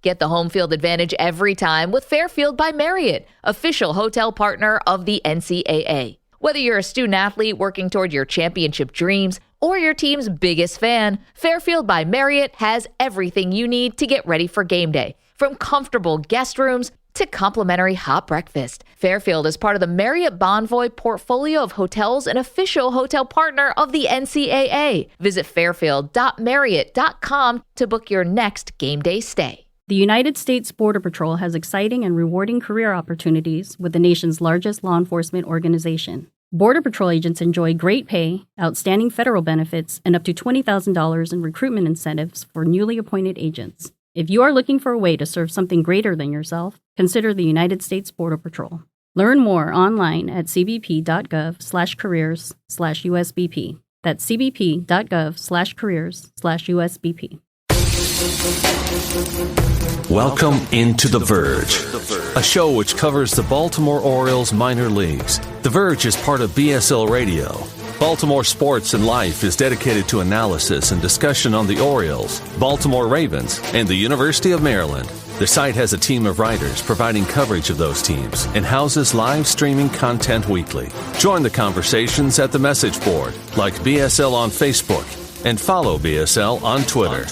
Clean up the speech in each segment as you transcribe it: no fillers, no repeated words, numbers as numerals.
Get the home field advantage every time with Fairfield by Marriott, official hotel partner of the NCAA. Whether you're a student athlete working toward your championship dreams or your team's biggest fan, Fairfield by Marriott has everything you need to get ready for game day. From comfortable guest rooms to complimentary hot breakfast, Fairfield is part of the Marriott Bonvoy portfolio of hotels and official hotel partner of the NCAA. Visit fairfield.marriott.com to book your next game day stay. The United States Border Patrol has exciting and rewarding career opportunities with the nation's largest law enforcement organization. Border Patrol agents enjoy great pay, outstanding federal benefits, and up to $20,000 in recruitment incentives for newly appointed agents. If you are looking for a way to serve something greater than yourself, consider the United States Border Patrol. Learn more online at cbp.gov/careers/USBP. That's cbp.gov/careers/USBP. Welcome into The Verge, a show which covers the Baltimore Orioles minor leagues. The Verge is part of BSL Radio. Baltimore Sports and Life is dedicated to analysis and discussion on the Orioles, Baltimore Ravens, and the University of Maryland. The site has a team of writers providing coverage of those teams and houses live streaming content weekly. Join the conversations at the message board, like BSL on Facebook, and follow BSL on Twitter.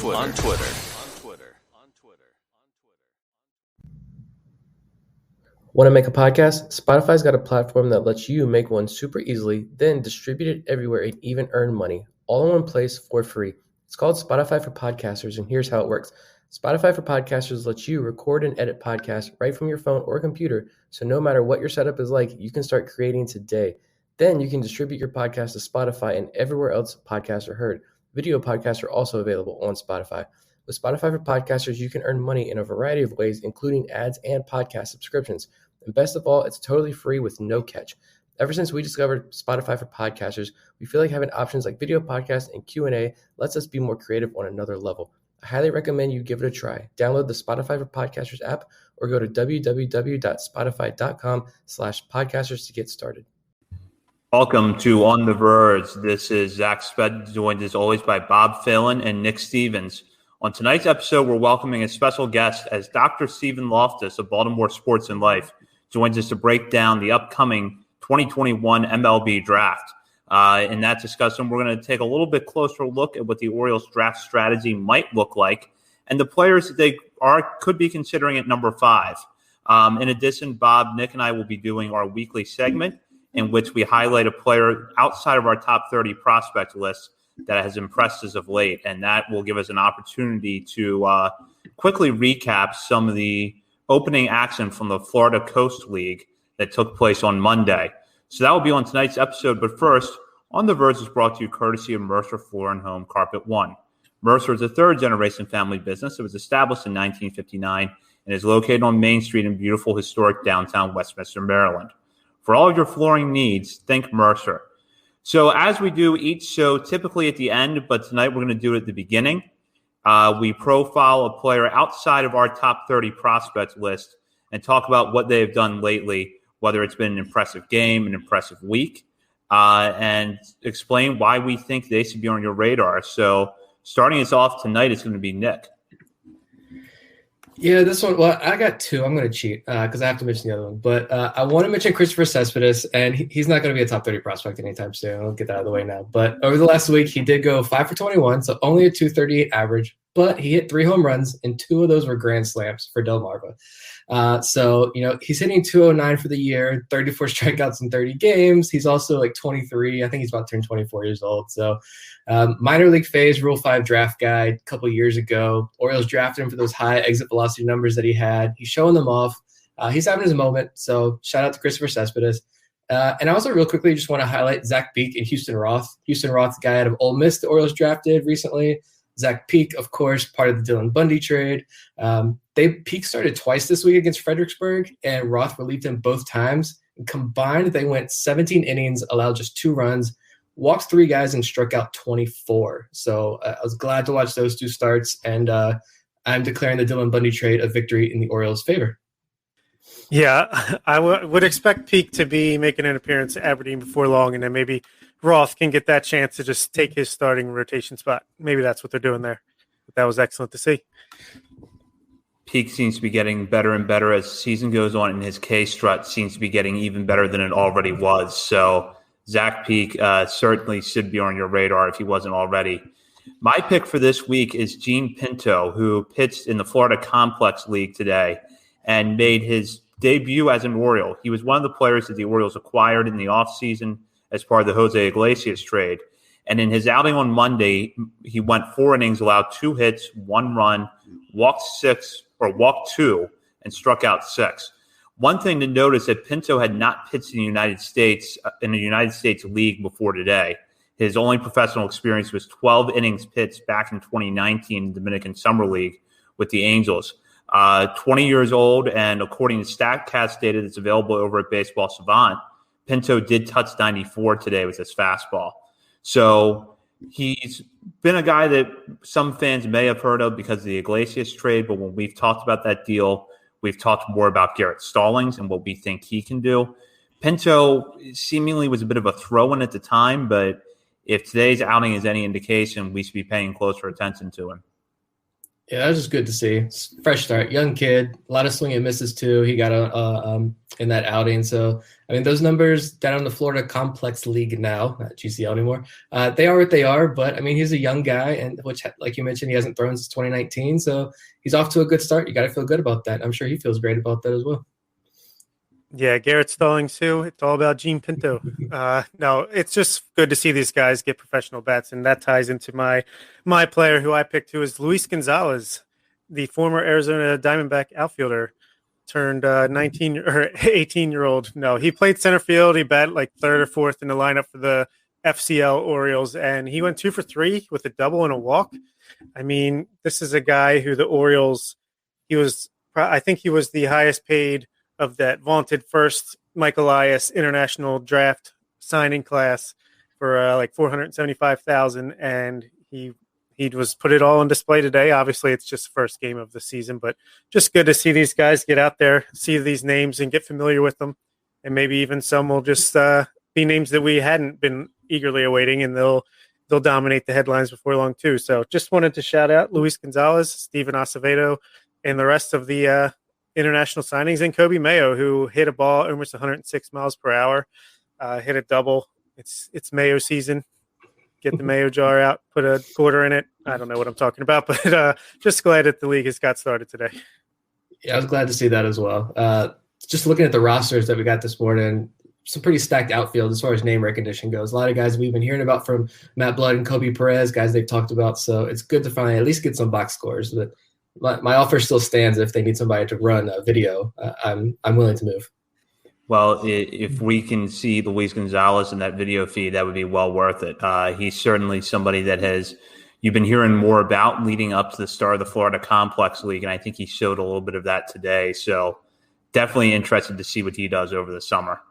Want to make a podcast? Spotify's got a platform that lets you make one super easily, then distribute it everywhere and even earn money, all in one place for free. It's called Spotify for Podcasters, and here's how it works. Spotify for Podcasters lets you record and edit podcasts right from your phone or computer, so no matter what your setup is like, you can start creating today. Then you can distribute your podcast to Spotify and everywhere else podcasts are heard. Video podcasts are also available on Spotify. With Spotify for Podcasters, you can earn money in a variety of ways, including ads and podcast subscriptions. And best of all, it's totally free with no catch. Ever since we discovered Spotify for Podcasters, we feel like having options like video podcasts and Q&A lets us be more creative on another level. I highly recommend you give it a try. Download the Spotify for Podcasters app or go to www.spotify.com/podcasters to get started. Welcome to On the Verge. This is Zach Sped, joined as always by Bob Phelan and Nick Stevens. On tonight's episode, we're welcoming a special guest as Dr. Stephen Loftus of Baltimore Sports and Life joins us to break down the upcoming 2021 MLB draft. In that discussion, we're going to take a little bit closer look at what the Orioles draft strategy might look like and the players that they could be considering at number 5. In addition, Bob, Nick, and I will be doing our weekly segment in which we highlight a player outside of our top 30 prospect list that has impressed us of late, and that will give us an opportunity to quickly recap some of the opening action from the Florida Coast League that took place on Monday. So that will be on tonight's episode. But first, On the Verge is brought to you courtesy of Mercer Floor and Home Carpet One. Mercer is a third-generation family business. It was established in 1959 and is located on Main Street in beautiful, historic downtown Westminster, Maryland. For all of your flooring needs, think Mercer. So as we do each show, typically at the end, but tonight we're going to do it at the beginning. We profile a player outside of our top 30 prospects list and talk about what they've done lately, whether it's been an impressive game, an impressive week, and explain why we think they should be on your radar. So starting us off tonight is going to be Nick. Yeah, this one, well, I got 2. I'm going to cheat because I have to mention the other one. But I want to mention Christopher Cespedes, and he's not going to be a top 30 prospect anytime soon. I'll get that out of the way now. But over the last week, he did go 5 for 21, so only a 238 average. But he hit 3 home runs, and 2 of those were grand slams for Delmarva. So, he's hitting 209 for the year, 34 strikeouts in 30 games. He's also like 23. I think he's about to turn 24 years old. So minor league phase, Rule 5 draft guy a couple years ago. Orioles drafted him for those high exit velocity numbers that he had. He's showing them off. He's having his moment. So shout out to Christopher Cespedes. And I also real quickly just want to highlight Zach Peek and Houston Roth. Houston Roth, the guy out of Ole Miss, the Orioles drafted recently. Zach Peek, of course, part of the Dylan Bundy trade. Peek started twice this week against Fredericksburg, and Roth relieved him both times. And combined, they went 17 innings, allowed just 2 runs, walked 3 guys, and struck out 24. So I was glad to watch those 2 starts, and I'm declaring the Dylan Bundy trade a victory in the Orioles' favor. Yeah, I would expect Peek to be making an appearance at Aberdeen before long, and then maybe Roth can get that chance to just take his starting rotation spot. Maybe that's what they're doing there. But that was excellent to see. Peak seems to be getting better and better as the season goes on, and his K-strut seems to be getting even better than it already was. So Zach Peak certainly should be on your radar if he wasn't already. My pick for this week is Gene Pinto, who pitched in the Florida Complex League today and made his debut as an Oriole. He was one of the players that the Orioles acquired in the offseason as part of the Jose Iglesias trade. And in his outing on Monday, he went 4 innings, allowed 2 hits, 1 run, walked 2, and struck out 6. One thing to note is that Pinto had not pitched in the United States League before today. His only professional experience was 12 innings pitched back in 2019 in the Dominican Summer League with the Angels. 20 years old, and according to StatCast data that's available over at Baseball Savant, Pinto did touch 94 today with his fastball. So he's been a guy that some fans may have heard of because of the Iglesias trade, but when we've talked about that deal, we've talked more about Garrett Stallings and what we think he can do. Pinto seemingly was a bit of a throw-in at the time, but if today's outing is any indication, we should be paying closer attention to him. Yeah, that was just good to see. Fresh start, young kid, a lot of swing and misses too. He got in that outing. So, I mean, those numbers down in the Florida Complex League now, not GCL anymore, they are what they are. But, I mean, he's a young guy, and which, like you mentioned, he hasn't thrown since 2019. So he's off to a good start. You got to feel good about that. I'm sure he feels great about that as well. Yeah, Garrett Stallings too. It's all about Gene Pinto. No, it's just good to see these guys get professional bats, and that ties into my player who I picked, who is Luis Gonzalez, the former Arizona Diamondback outfielder, turned 19 or 18-year-old. No, he played center field. He batted like 3rd or 4th in the lineup for the FCL Orioles, and he went 2 for 3 with a double and a walk. I mean, this is a guy who the Orioles, I think he was the highest paid of that vaunted first Mike Elias international draft signing class for like $475,000, and he was put it all on display today. Obviously, it's just the first game of the season, but just good to see these guys get out there, see these names, and get familiar with them, and maybe even some will just be names that we hadn't been eagerly awaiting, and they'll dominate the headlines before long too. So, just wanted to shout out Luis Gonzalez, Steven Acevedo, and the rest of the international signings, and Kobe Mayo, who hit a ball almost 106 miles per hour, hit a double. It's Mayo season. Get the Mayo jar out, put a quarter in it. I don't know what I'm talking about, but just glad that the league has got started today. Yeah, I was glad to see that as well. Just looking at the rosters that we got this morning, some pretty stacked outfield as far as name recognition goes. A lot of guys we've been hearing about from Matt Blood and Kobe Perez, guys they've talked about. So it's good to finally at least get some box scores. But my offer still stands. If they need somebody to run a video, I'm willing to move. Well, if we can see Luis Gonzalez in that video feed, that would be well worth it. He's certainly somebody that you've been hearing more about leading up to the start of the Florida Complex League, and I think he showed a little bit of that today. So definitely interested to see what he does over the summer.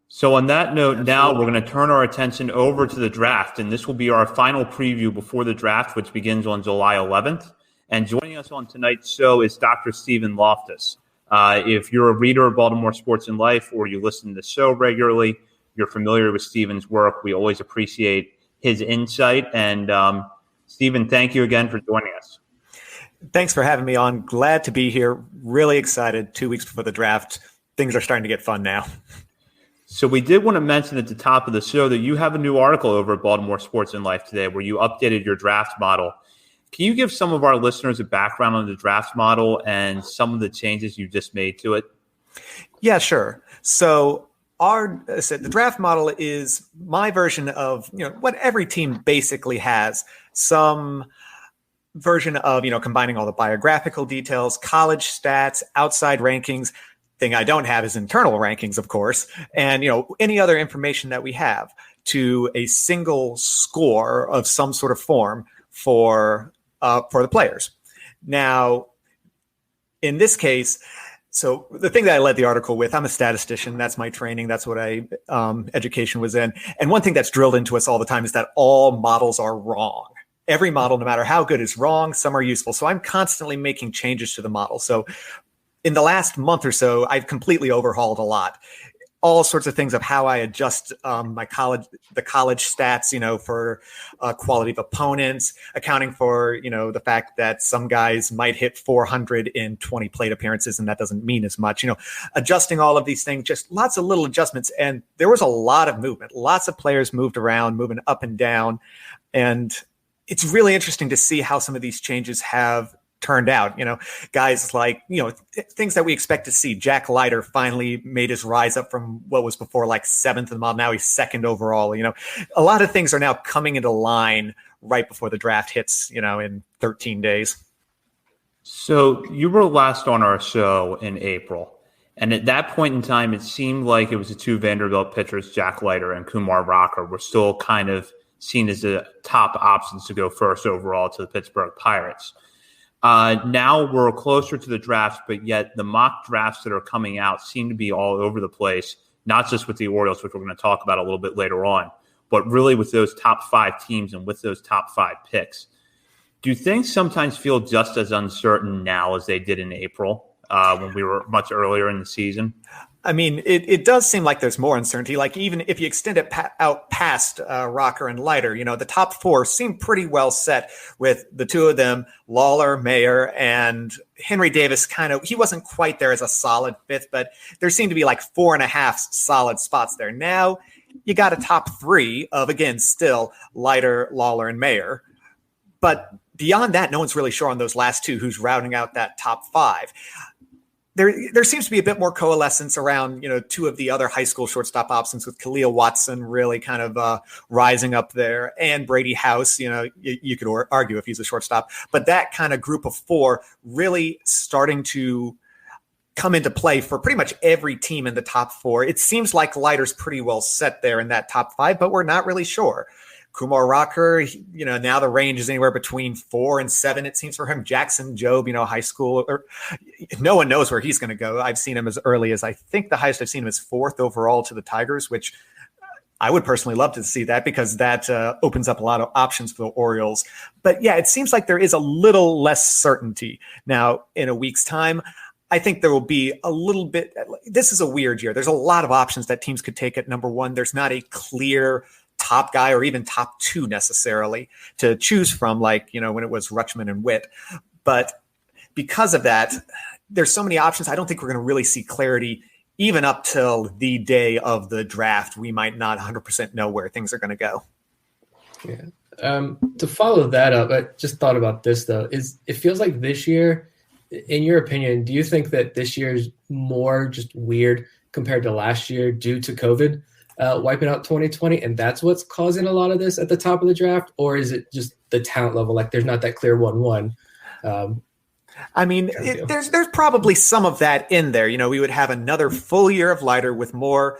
So on that note, now we're going to turn our attention over to the draft, and this will be our final preview before the draft, which begins on July 11th. And joining us on tonight's show is Dr. Stephen Loftus. If you're a reader of Baltimore Sports and Life or you listen to the show regularly, you're familiar with Stephen's work. We always appreciate his insight. And Stephen, thank you again for joining us. Thanks for having me on. Glad to be here. Really excited. 2 weeks before the draft. Things are starting to get fun now. So we did want to mention at the top of the show that you have a new article over at Baltimore Sports and Life today where you updated your draft model. Can you give some of our listeners a background on the draft model and some of the changes you just made to it? Yeah, sure. So the draft model is my version of what every team basically has. Some version of combining all the biographical details, college stats, outside rankings. Thing I don't have is internal rankings, of course, and any other information that we have to a single score of some sort of form for the players. Now, in this case, so the thing that I led the article with, I'm a statistician. That's my training. That's what education was in. And one thing that's drilled into us all the time is that all models are wrong. Every model, no matter how good, is wrong. Some are useful. So I'm constantly making changes to the model. So in the last month or so, I've completely overhauled a lot. all sorts of things of how I adjust the college stats, for quality of opponents, accounting for, the fact that some guys might hit 400 in 20 plate appearances, and that doesn't mean as much, adjusting all of these things, just lots of little adjustments. And there was a lot of movement, lots of players moved around, moving up and down. And it's really interesting to see how some of these changes have turned out. Guys like, things that we expect to see. Jack Leiter finally made his rise up from what was before like 7th in the mob. Now he's 2nd overall. A lot of things are now coming into line right before the draft hits, in 13 days. So you were last on our show in April. And at that point in time, it seemed like it was the two Vanderbilt pitchers, Jack Leiter and Kumar Rocker, were still kind of seen as the top options to go first overall to the Pittsburgh Pirates. Now we're closer to the draft, but yet the mock drafts that are coming out seem to be all over the place, not just with the Orioles, which we're going to talk about a little bit later on, but really with those top 5 teams and with those top 5 picks. Do things sometimes feel just as uncertain now as they did in April when we were much earlier in the season? I mean, it does seem like there's more uncertainty. Like even if you extend it out past Rocker and Leiter, the top 4 seem pretty well set with the two of them, Lawler, Mayer, and Henry Davis. He wasn't quite there as a solid 5th, but there seemed to be like 4.5 solid spots there. Now you got a top 3 of, again, still Leiter, Lawler, and Mayer. But beyond that, no one's really sure on those last 2 who's rounding out that top 5. There seems to be a bit more coalescence around, 2 of the other high school shortstop options, with Khalil Watson really kind of rising up there, and Brady House. You could argue if he's a shortstop, but that kind of group of 4 really starting to come into play for pretty much every team in the top 4. It seems like Leiter's pretty well set there in that top 5, but we're not really sure. Kumar Rocker, now the range is anywhere between 4 and 7, it seems, for him. Jackson Jobe, high school, or no one knows where he's going to go. I've seen him as early as, I think the highest I've seen him is 4th overall to the Tigers, which I would personally love to see that, because that opens up a lot of options for the Orioles. But yeah, it seems like there is a little less certainty. Now, in a week's time, I think there will be a little bit. This is a weird year. There's a lot of options that teams could take at number 1. There's not a clear top guy or even top 2 necessarily to choose from, like, when it was Rutschman and Witt. But because of that, there's so many options. I don't think we're going to really see clarity even up till the day of the draft. We might not 100% know where things are going to go. Yeah. To follow that up, I just thought about this, though. It feels like this year, in your opinion, do you think that this year is more just weird compared to last year due to COVID? Wiping out 2020, and that's what's causing a lot of this at the top of the draft? Or is it just the talent level? Like, there's not that clear 1-1. I mean, there's probably some of that in there. We would have another full year of Leiter with more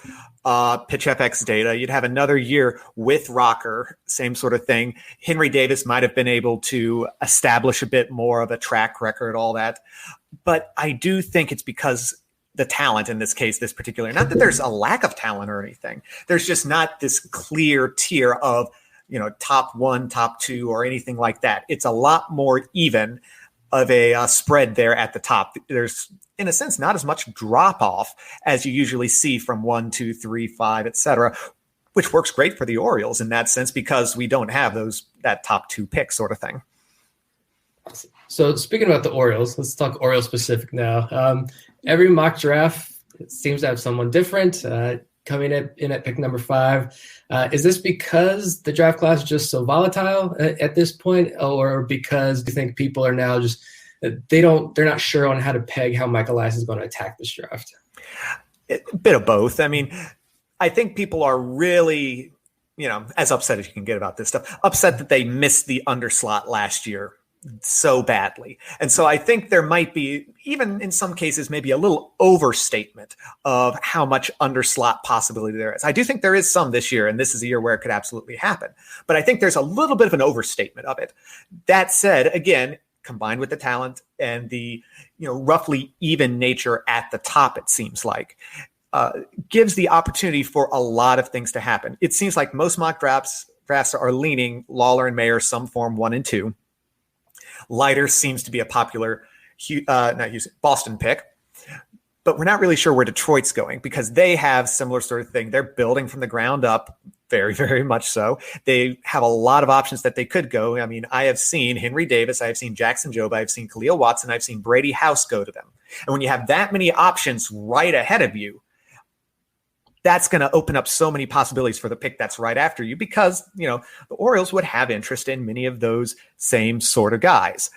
pitch FX data. You'd have another year with Rocker, same sort of thing. Henry Davis might have been able to establish a bit more of a track record, all that. But I do think it's because the talent in this case, this particular, not that there's a lack of talent or anything. There's just not this clear tier of, top 1, top 2, or anything like that. It's a lot more even of a spread there at the top. There's, in a sense, not as much drop off as you usually see from 1, 2, 3, 5, etc., which works great for the Orioles in that sense, because we don't have that top 2 pick sort of thing. So speaking about the Orioles, let's talk Orioles specific now. Every mock draft seems to have someone different coming in at pick number 5. Is this because the draft class is just so volatile at this point, or because you think people are now just they're not sure on how to peg how Mike Elias is going to attack this draft? A bit of both. I mean, I think people are really, as upset as you can get about this stuff, upset that they missed the underslot last year so badly. And so I think there might be, even in some cases, maybe a little overstatement of how much underslot possibility there is. I do think there is some this year, and this is a year where it could absolutely happen. But I think there's a little bit of an overstatement of it. That said, again, combined with the talent and the roughly even nature at the top, it seems like, gives the opportunity for a lot of things to happen. It seems like most mock drafts are leaning Lawler and Mayer some form 1 and 2. Leiter seems to be a popular Boston pick. but we're not really sure where Detroit's going because they have similar sort of thing. They're building from the ground up, very, very much so. They have a lot of options that they could go. I mean, I have seen Henry Davis, I have seen Jackson Jobe, I've seen Khalil Watson, I've seen Brady House go to them. And when you have that many options right ahead of you, that's going to open up so many possibilities for the pick that's right after you because, the Orioles would have interest in many of those same sort of guys.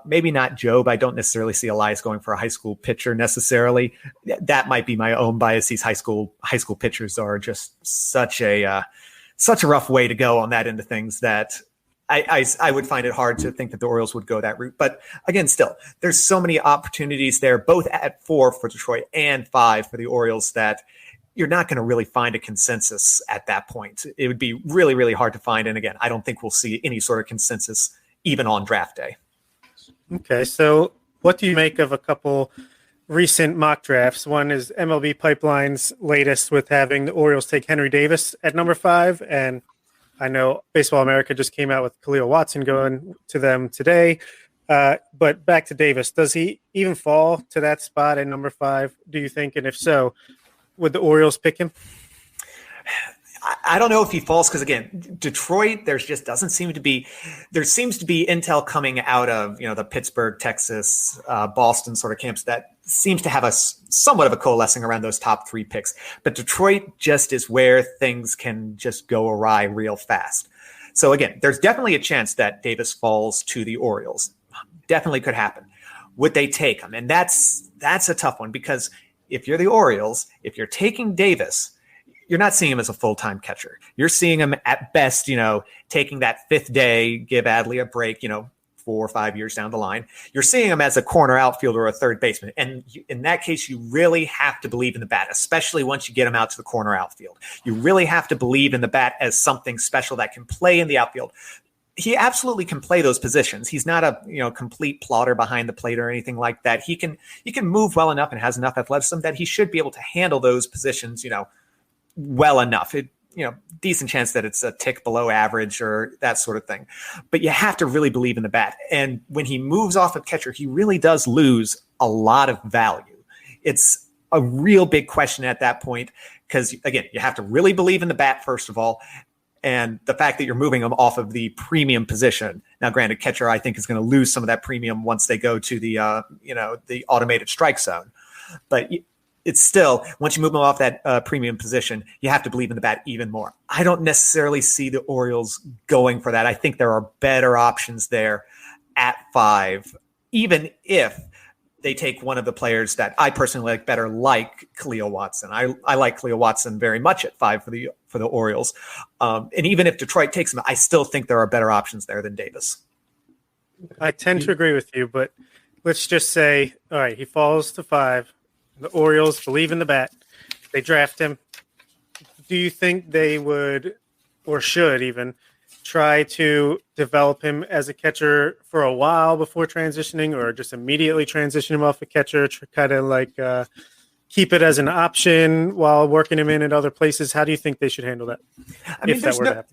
Maybe not Jobe. I don't necessarily see Elias going for a high school pitcher necessarily. That might be my own bias. These high school pitchers are just such a rough way to go on that end of things that I would find it hard to think that the Orioles would go that route. But again, still, there's so many opportunities there, both at 4 for Detroit and 5 for the Orioles, that you're not going to really find a consensus at that point. It would be really, really hard to find. And again, I don't think we'll see any sort of consensus even on draft day. Okay, so what do you make of a couple recent mock drafts? One is MLB Pipeline's latest with having the Orioles take Henry Davis at number 5. And I know Baseball America just came out with Khalil Watson going to them today. But back to Davis, does he even fall to that spot at number 5, do you think? And if so, would the Orioles pick him? I don't know if he falls because, again, Detroit, there seems to be intel coming out of, the Pittsburgh, Texas, Boston sort of camps that seems to have somewhat of a coalescing around those top 3 picks. But Detroit just is where things can just go awry real fast. So, again, there's definitely a chance that Davis falls to the Orioles. Definitely could happen. Would they take him? And that's a tough one because if you're the Orioles, if you're taking Davis, you're not seeing him as a full-time catcher. You're seeing him at best, taking that 5th day, give Adley a break, 4 or 5 years down the line. You're seeing him as a corner outfielder or a third baseman. And in that case, you really have to believe in the bat, especially once you get him out to the corner outfield. You really have to believe in the bat as something special that can play in the outfield. He absolutely can play those positions. He's not a complete plotter behind the plate or anything like that. He can move well enough and has enough athleticism that he should be able to handle those positions, well enough. Decent chance that it's a tick below average or that sort of thing. But you have to really believe in the bat. And when he moves off of catcher, he really does lose a lot of value. It's a real big question at that point because, again, you have to really believe in the bat, first of all. And the fact that you're moving them off of the premium position. Now, granted, catcher, I think, is going to lose some of that premium once they go to the, the automated strike zone. But it's still, once you move them off that premium position, you have to believe in the bat even more. I don't necessarily see the Orioles going for that. I think there are better options there at 5, even if they take one of the players that I personally like better, like Khalil Watson. I like Khalil Watson very much at 5 for the Orioles. And even if Detroit takes him, I still think there are better options there than Davis. I tend to agree with you, but let's just say, all right, he falls to 5. The Orioles believe in the bat. They draft him. Do you think they would, or should even, try to develop him as a catcher for a while before transitioning, or just immediately transition him off a catcher, kind of like keep it as an option while working him in at other places? How do you think they should handle that? If that were to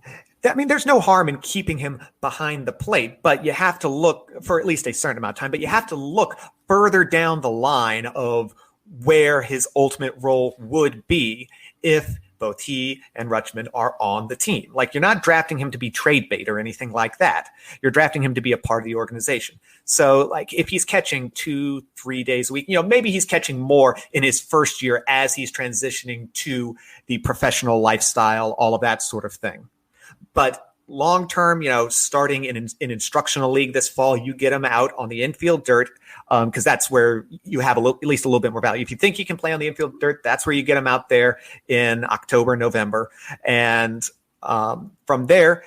happen? There's no harm in keeping him behind the plate, but you have to look for at least a certain amount of time, but you have to look further down the line of where his ultimate role would be if both he and Rutschman are on the team. Like, you're not drafting him to be trade bait or anything like that. You're drafting him to be a part of the organization. So, like, if he's catching 2-3 days a week, maybe he's catching more in his first year as he's transitioning to the professional lifestyle, all of that sort of thing. But long-term, starting in an instructional league this fall, you get him out on the infield dirt because that's where you have at least a little bit more value. If you think he can play on the infield dirt, that's where you get him out there in October, November. And from there,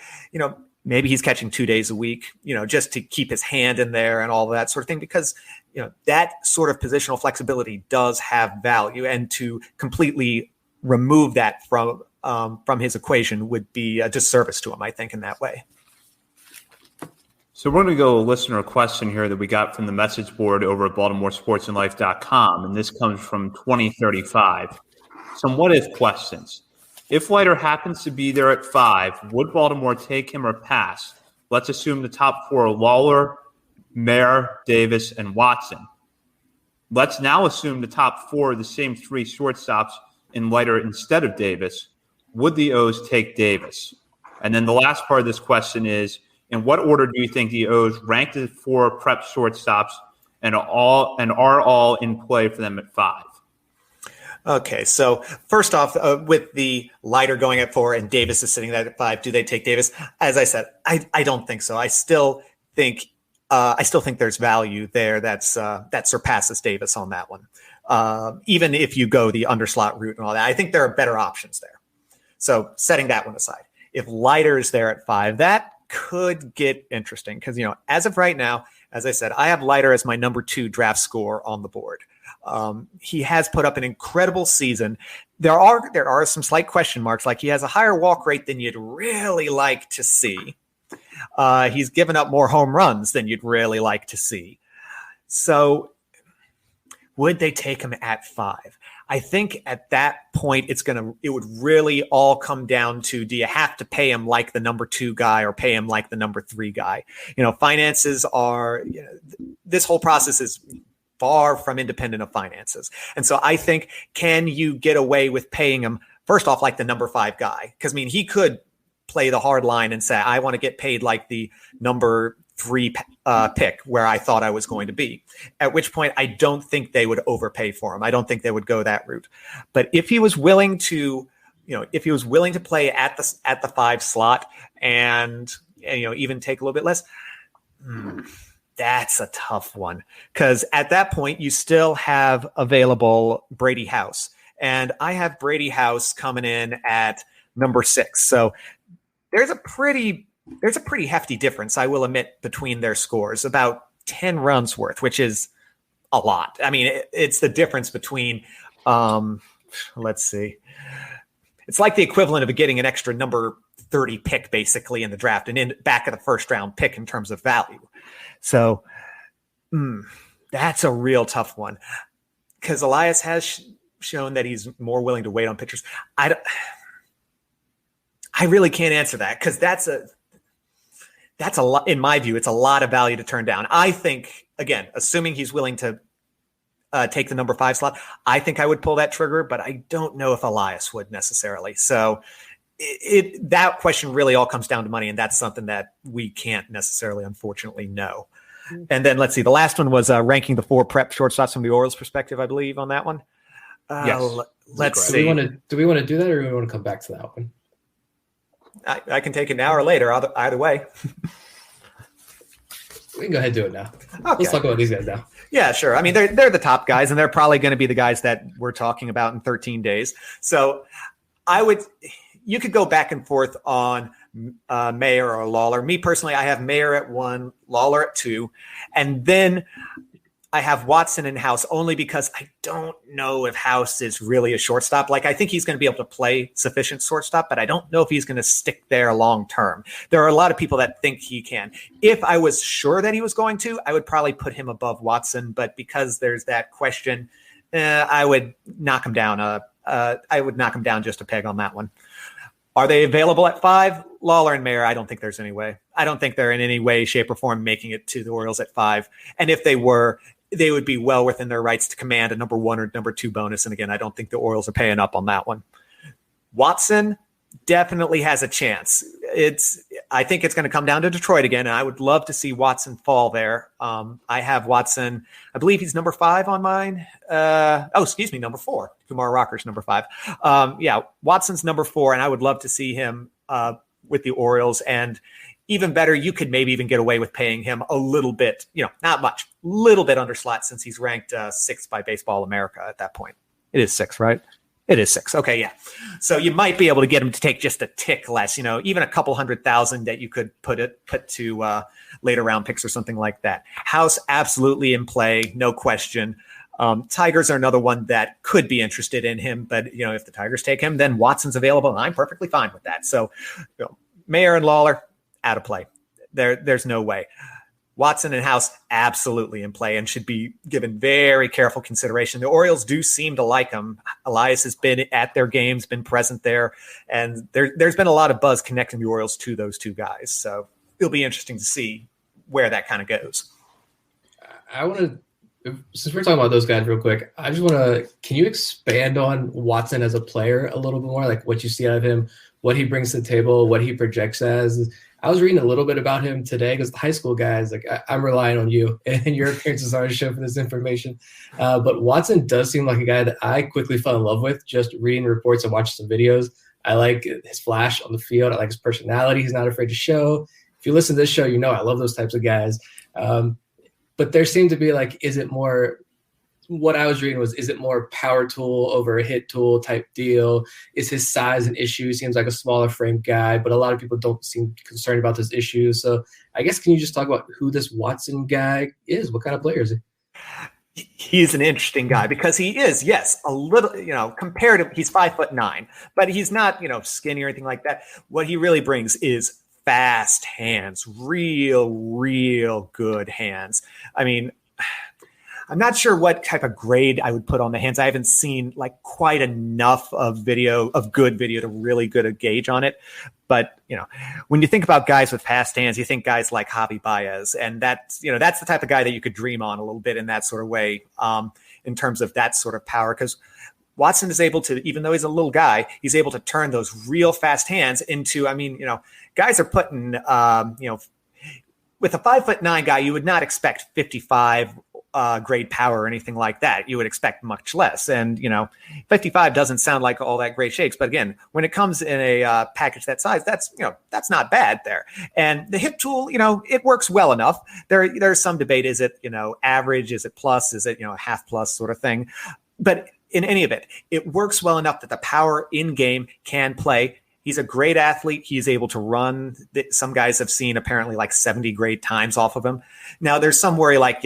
maybe he's catching 2 days a week, just to keep his hand in there and all that sort of thing, because, that sort of positional flexibility does have value, and to completely remove that from his equation would be a disservice to him, I think, in that way. So we're going to go a listener question here that we got from the message board over at BaltimoreSportsAndLife.com, and this comes from 2035. Some what-if questions. If Leiter happens to be there at 5, would Baltimore take him or pass? Let's assume the top 4 are Lawler, Mayer, Davis, and Watson. Let's now assume the top 4 are the same 3 shortstops in Leiter instead of Davis. Would the O's take Davis? And then the last part of this question is, in what order do you think the O's rank the 4 prep shortstops and are all in play for them at 5? Okay, so first off, with the Leiter going at 4 and Davis is sitting there at 5, do they take Davis? As I said, I don't think so. I still think there's value there that surpasses Davis on that one. Even if you go the underslot route and all that, I think there are better options there. So setting that one aside, if Leiter is there at 5, that could get interesting because, as of right now, as I said, I have Leiter as my number 2 draft score on the board. He has put up an incredible season. There are some slight question marks, like he has a higher walk rate than you'd really like to see. He's given up more home runs than you'd really like to see. So would they take him at 5? I think at that point, it would really all come down to, do you have to pay him like the number 2 guy or pay him like the number 3 guy? Finances are, this whole process is far from independent of finances. And so I think, can you get away with paying him first off, like the number 5 guy? Because he could play the hard line and say, I want to get paid like the number 3 pick where I thought I was going to be, at which point I don't think they would overpay for him. I don't think they would go that route. But if he was willing to, play at the 5 slot and even take a little bit less, that's a tough one. Because at that point you still have available Brady House, and I have Brady House coming in at number 6. So there's a pretty hefty difference, I will admit, between their scores, about 10 runs worth, which is a lot. It's the difference between, let's see, it's like the equivalent of getting an extra number 30 pick basically in the draft and in back of the first round pick in terms of value. So that's a real tough one, because Elias has shown that he's more willing to wait on pitchers. I really can't answer that, because that's a lot. In my view, it's a lot of value to turn down. I think, again, assuming he's willing to take the number 5 slot, I think I would pull that trigger, but I don't know if Elias would necessarily. So that question really all comes down to money, and that's something that we can't necessarily, unfortunately, know. And then let's see, the last one was ranking the 4 prep shortstops from the Orioles perspective, I believe, on that one. Yes. Let's see. Do we want to do that, or do we want to come back to that one? I can take it now or later, either way. We can go ahead and do it now. Okay. Let's talk about these guys now. Yeah, sure. They're the top guys, and they're probably going to be the guys that we're talking about in 13 days. So you could go back and forth on Mayer or Lawler. Me personally, I have Mayer at 1, Lawler at 2, and then I have Watson in House, only because I don't know if House is really a shortstop. Like, I think he's going to be able to play sufficient shortstop, but I don't know if he's going to stick there long term. There are a lot of people that think he can. If I was sure that he was going to, I would probably put him above Watson. But because there's that question, I would knock him down. I would knock him down just a peg on that one. Are they available at 5? Lawler and Mayer, I don't think there's any way. I don't think they're in any way, shape, or form making it to the Orioles at 5. And if they were, they would be well within their rights to command a number 1 or number 2 bonus. And again, I don't think the Orioles are paying up on that one. Watson definitely has a chance. I think it's going to come down to Detroit again, and I would love to see Watson fall there. I have Watson, I believe he's number 5 on mine. Number 4. Kumar Rocker's number 5. Watson's number 4, and I would love to see him with the Orioles. And even better, you could maybe even get away with paying him a little bit, not much, little bit under slot, since he's ranked 6th by Baseball America at that point. It is 6, right? It is 6. Okay, yeah. So you might be able to get him to take just a tick less, even a couple $100,000 that you could put to later round picks or something like that. House absolutely in play, no question. Tigers are another one that could be interested in him, but if the Tigers take him, then Watson's available, and I'm perfectly fine with that. So Mayer and Lawler, out of play. There's no way. Watson and House absolutely in play and should be given very careful consideration. The Orioles do seem to like him. Elias has been at their games, been present there, and there's been a lot of buzz connecting the Orioles to those 2 guys. So it'll be interesting to see where that kind of goes. I want to Since we're talking about those guys real quick, I just want to, can you expand on Watson as a player a little bit more? Like what you see out of him, what he brings to the table, what he projects as. I was reading a little bit about him today because the high school guys, like I'm relying on you and your appearances on the show for this information. But Watson does seem like a guy that I quickly fell in love with just reading reports and watching some videos. I like his flash on the field. I like his personality. He's not afraid to show. If you listen to this show, you know I love those types of guys. But there seemed to be like, is it more – what I was reading was, is it more power tool over a hit tool type deal? Is his size an issue? He seems like a smaller frame guy, but a lot of people don't seem concerned about those issues. So I guess can you just talk about who this Watson guy is? What kind of player is he? He's an interesting guy because he is, yes, a little, comparative. He's 5'9", but he's not, skinny or anything like that. What he really brings is fast hands, real good hands. I mean, I'm not sure what type of grade I would put on the hands. I haven't seen like quite enough of good video to really good a gauge on it. But, when you think about guys with fast hands, you think guys like Javi Baez, and that's the type of guy that you could dream on a little bit in that sort of way, in terms of that sort of power. Because Watson is able to, even though he's a little guy, he's able to turn those real fast hands into, guys are putting, with a 5'9" guy, you would not expect 55 grade power or anything like that. You would expect much less. And, 55 doesn't sound like all that great shakes. But again, when it comes in a package that size, that's not bad there. And the hip tool, it works well enough. There's some debate. Is it, average? Is it plus? Is it, half plus sort of thing? But in any event, it works well enough that the power in game can play. He's a great athlete. He's able to run. Some guys have seen apparently like 70 grade times off of him. Now there's some worry like,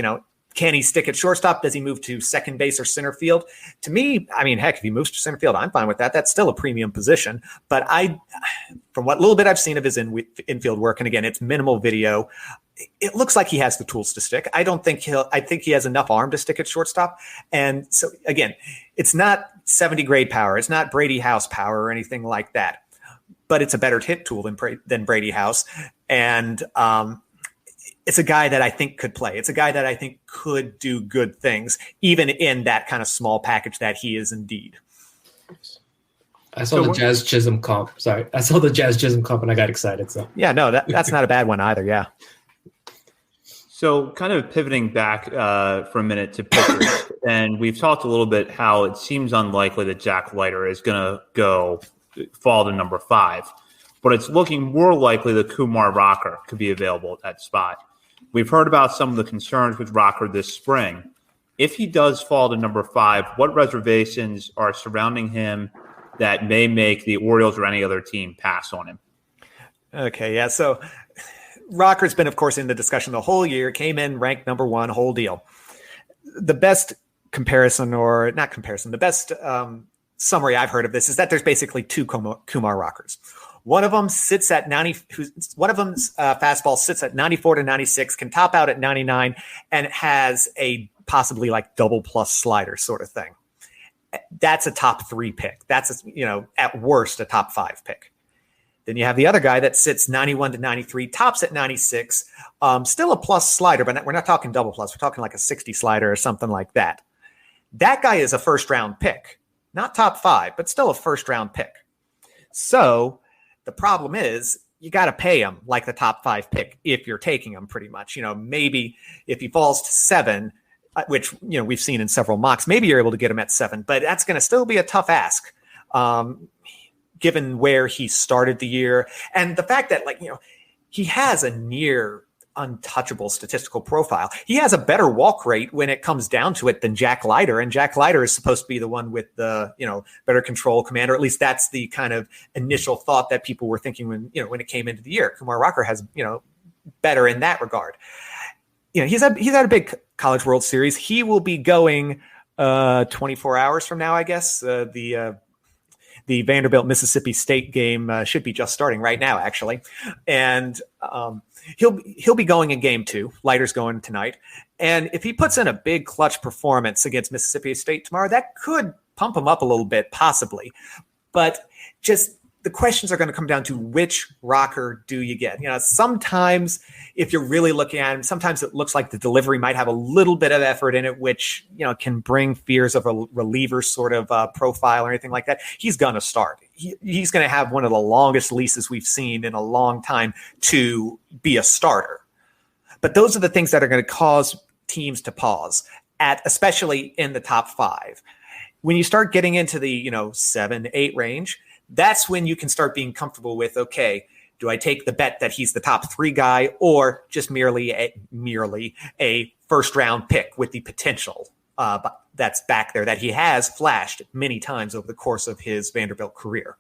can he stick at shortstop? Does he move to second base or center field? To me, heck, if he moves to center field, I'm fine with that. That's still a premium position. But from what little bit I've seen of his infield work, and again, it's minimal video, it looks like he has the tools to stick. I think he has enough arm to stick at shortstop. And so again, it's not 70 grade power. It's not Brady House power or anything like that, but it's a better hit tool than Brady House. And, it's a guy that I think could play. It's a guy that I think could do good things, even in that kind of small package that he is indeed. I saw the Jazz Chisholm comp. Sorry. I saw the Jazz Chisholm comp and I got excited. So yeah, no, that's not a bad one either. Yeah. So kind of pivoting back for a minute to pitchers, and we've talked a little bit how it seems unlikely that Jack Leiter is going to fall to number 5, but it's looking more likely that Kumar Rocker could be available at that spot. We've heard about some of the concerns with Rocker this spring. If he does fall to number 5, what reservations are surrounding him that may make the Orioles or any other team pass on him? Okay, yeah. So Rocker's been, of course, in the discussion the whole year, came in ranked number 1, whole deal. The best comparison, or not comparison, the best summary I've heard of this is that there's basically 2 Kumar Rockers. One of them sits at 90. One of them's fastball sits at 94 to 96, can top out at 99, and has a possibly like double plus slider sort of thing. That's a top 3 pick. That's at worst a top 5 pick. Then you have the other guy that sits 91 to 93, tops at 96, still a plus slider, but we're not talking double plus. We're talking like a 60 slider or something like that. That guy is a first round pick, not top 5, but still a first round pick. So the problem is you got to pay him like the top 5 pick if you're taking him pretty much. Maybe if he falls to 7, which, we've seen in several mocks, maybe you're able to get him at 7, but that's going to still be a tough ask given where he started the year. And the fact that he has a near untouchable statistical profile. He has a better walk rate when it comes down to it than Jack Leiter, and Jack Leiter is supposed to be the one with the better control command, or at least that's the kind of initial thought that people were thinking when it came into the year. Kumar Rocker has better in that regard. He's had a big College World Series. He will be going 24 hours from now, I guess. The Vanderbilt Mississippi State game should be just starting right now, actually, and he'll be going in game 2. Leiter's going tonight, and if he puts in a big clutch performance against Mississippi State tomorrow, that could pump him up a little bit, possibly. But just the questions are going to come down to which rocker do you get. Sometimes if you're really looking at him, sometimes it looks like the delivery might have a little bit of effort in it, which, can bring fears of a reliever sort of profile or anything like that. He's going to start. He's going to have one of the longest leases we've seen in a long time to be a starter. But those are the things that are going to cause teams to pause especially in the top 5. When you start getting into the, 7, 8 range, that's when you can start being comfortable with, okay, do I take the bet that he's the top 3 guy or just merely a first round pick with the potential that's back there that he has flashed many times over the course of his Vanderbilt career?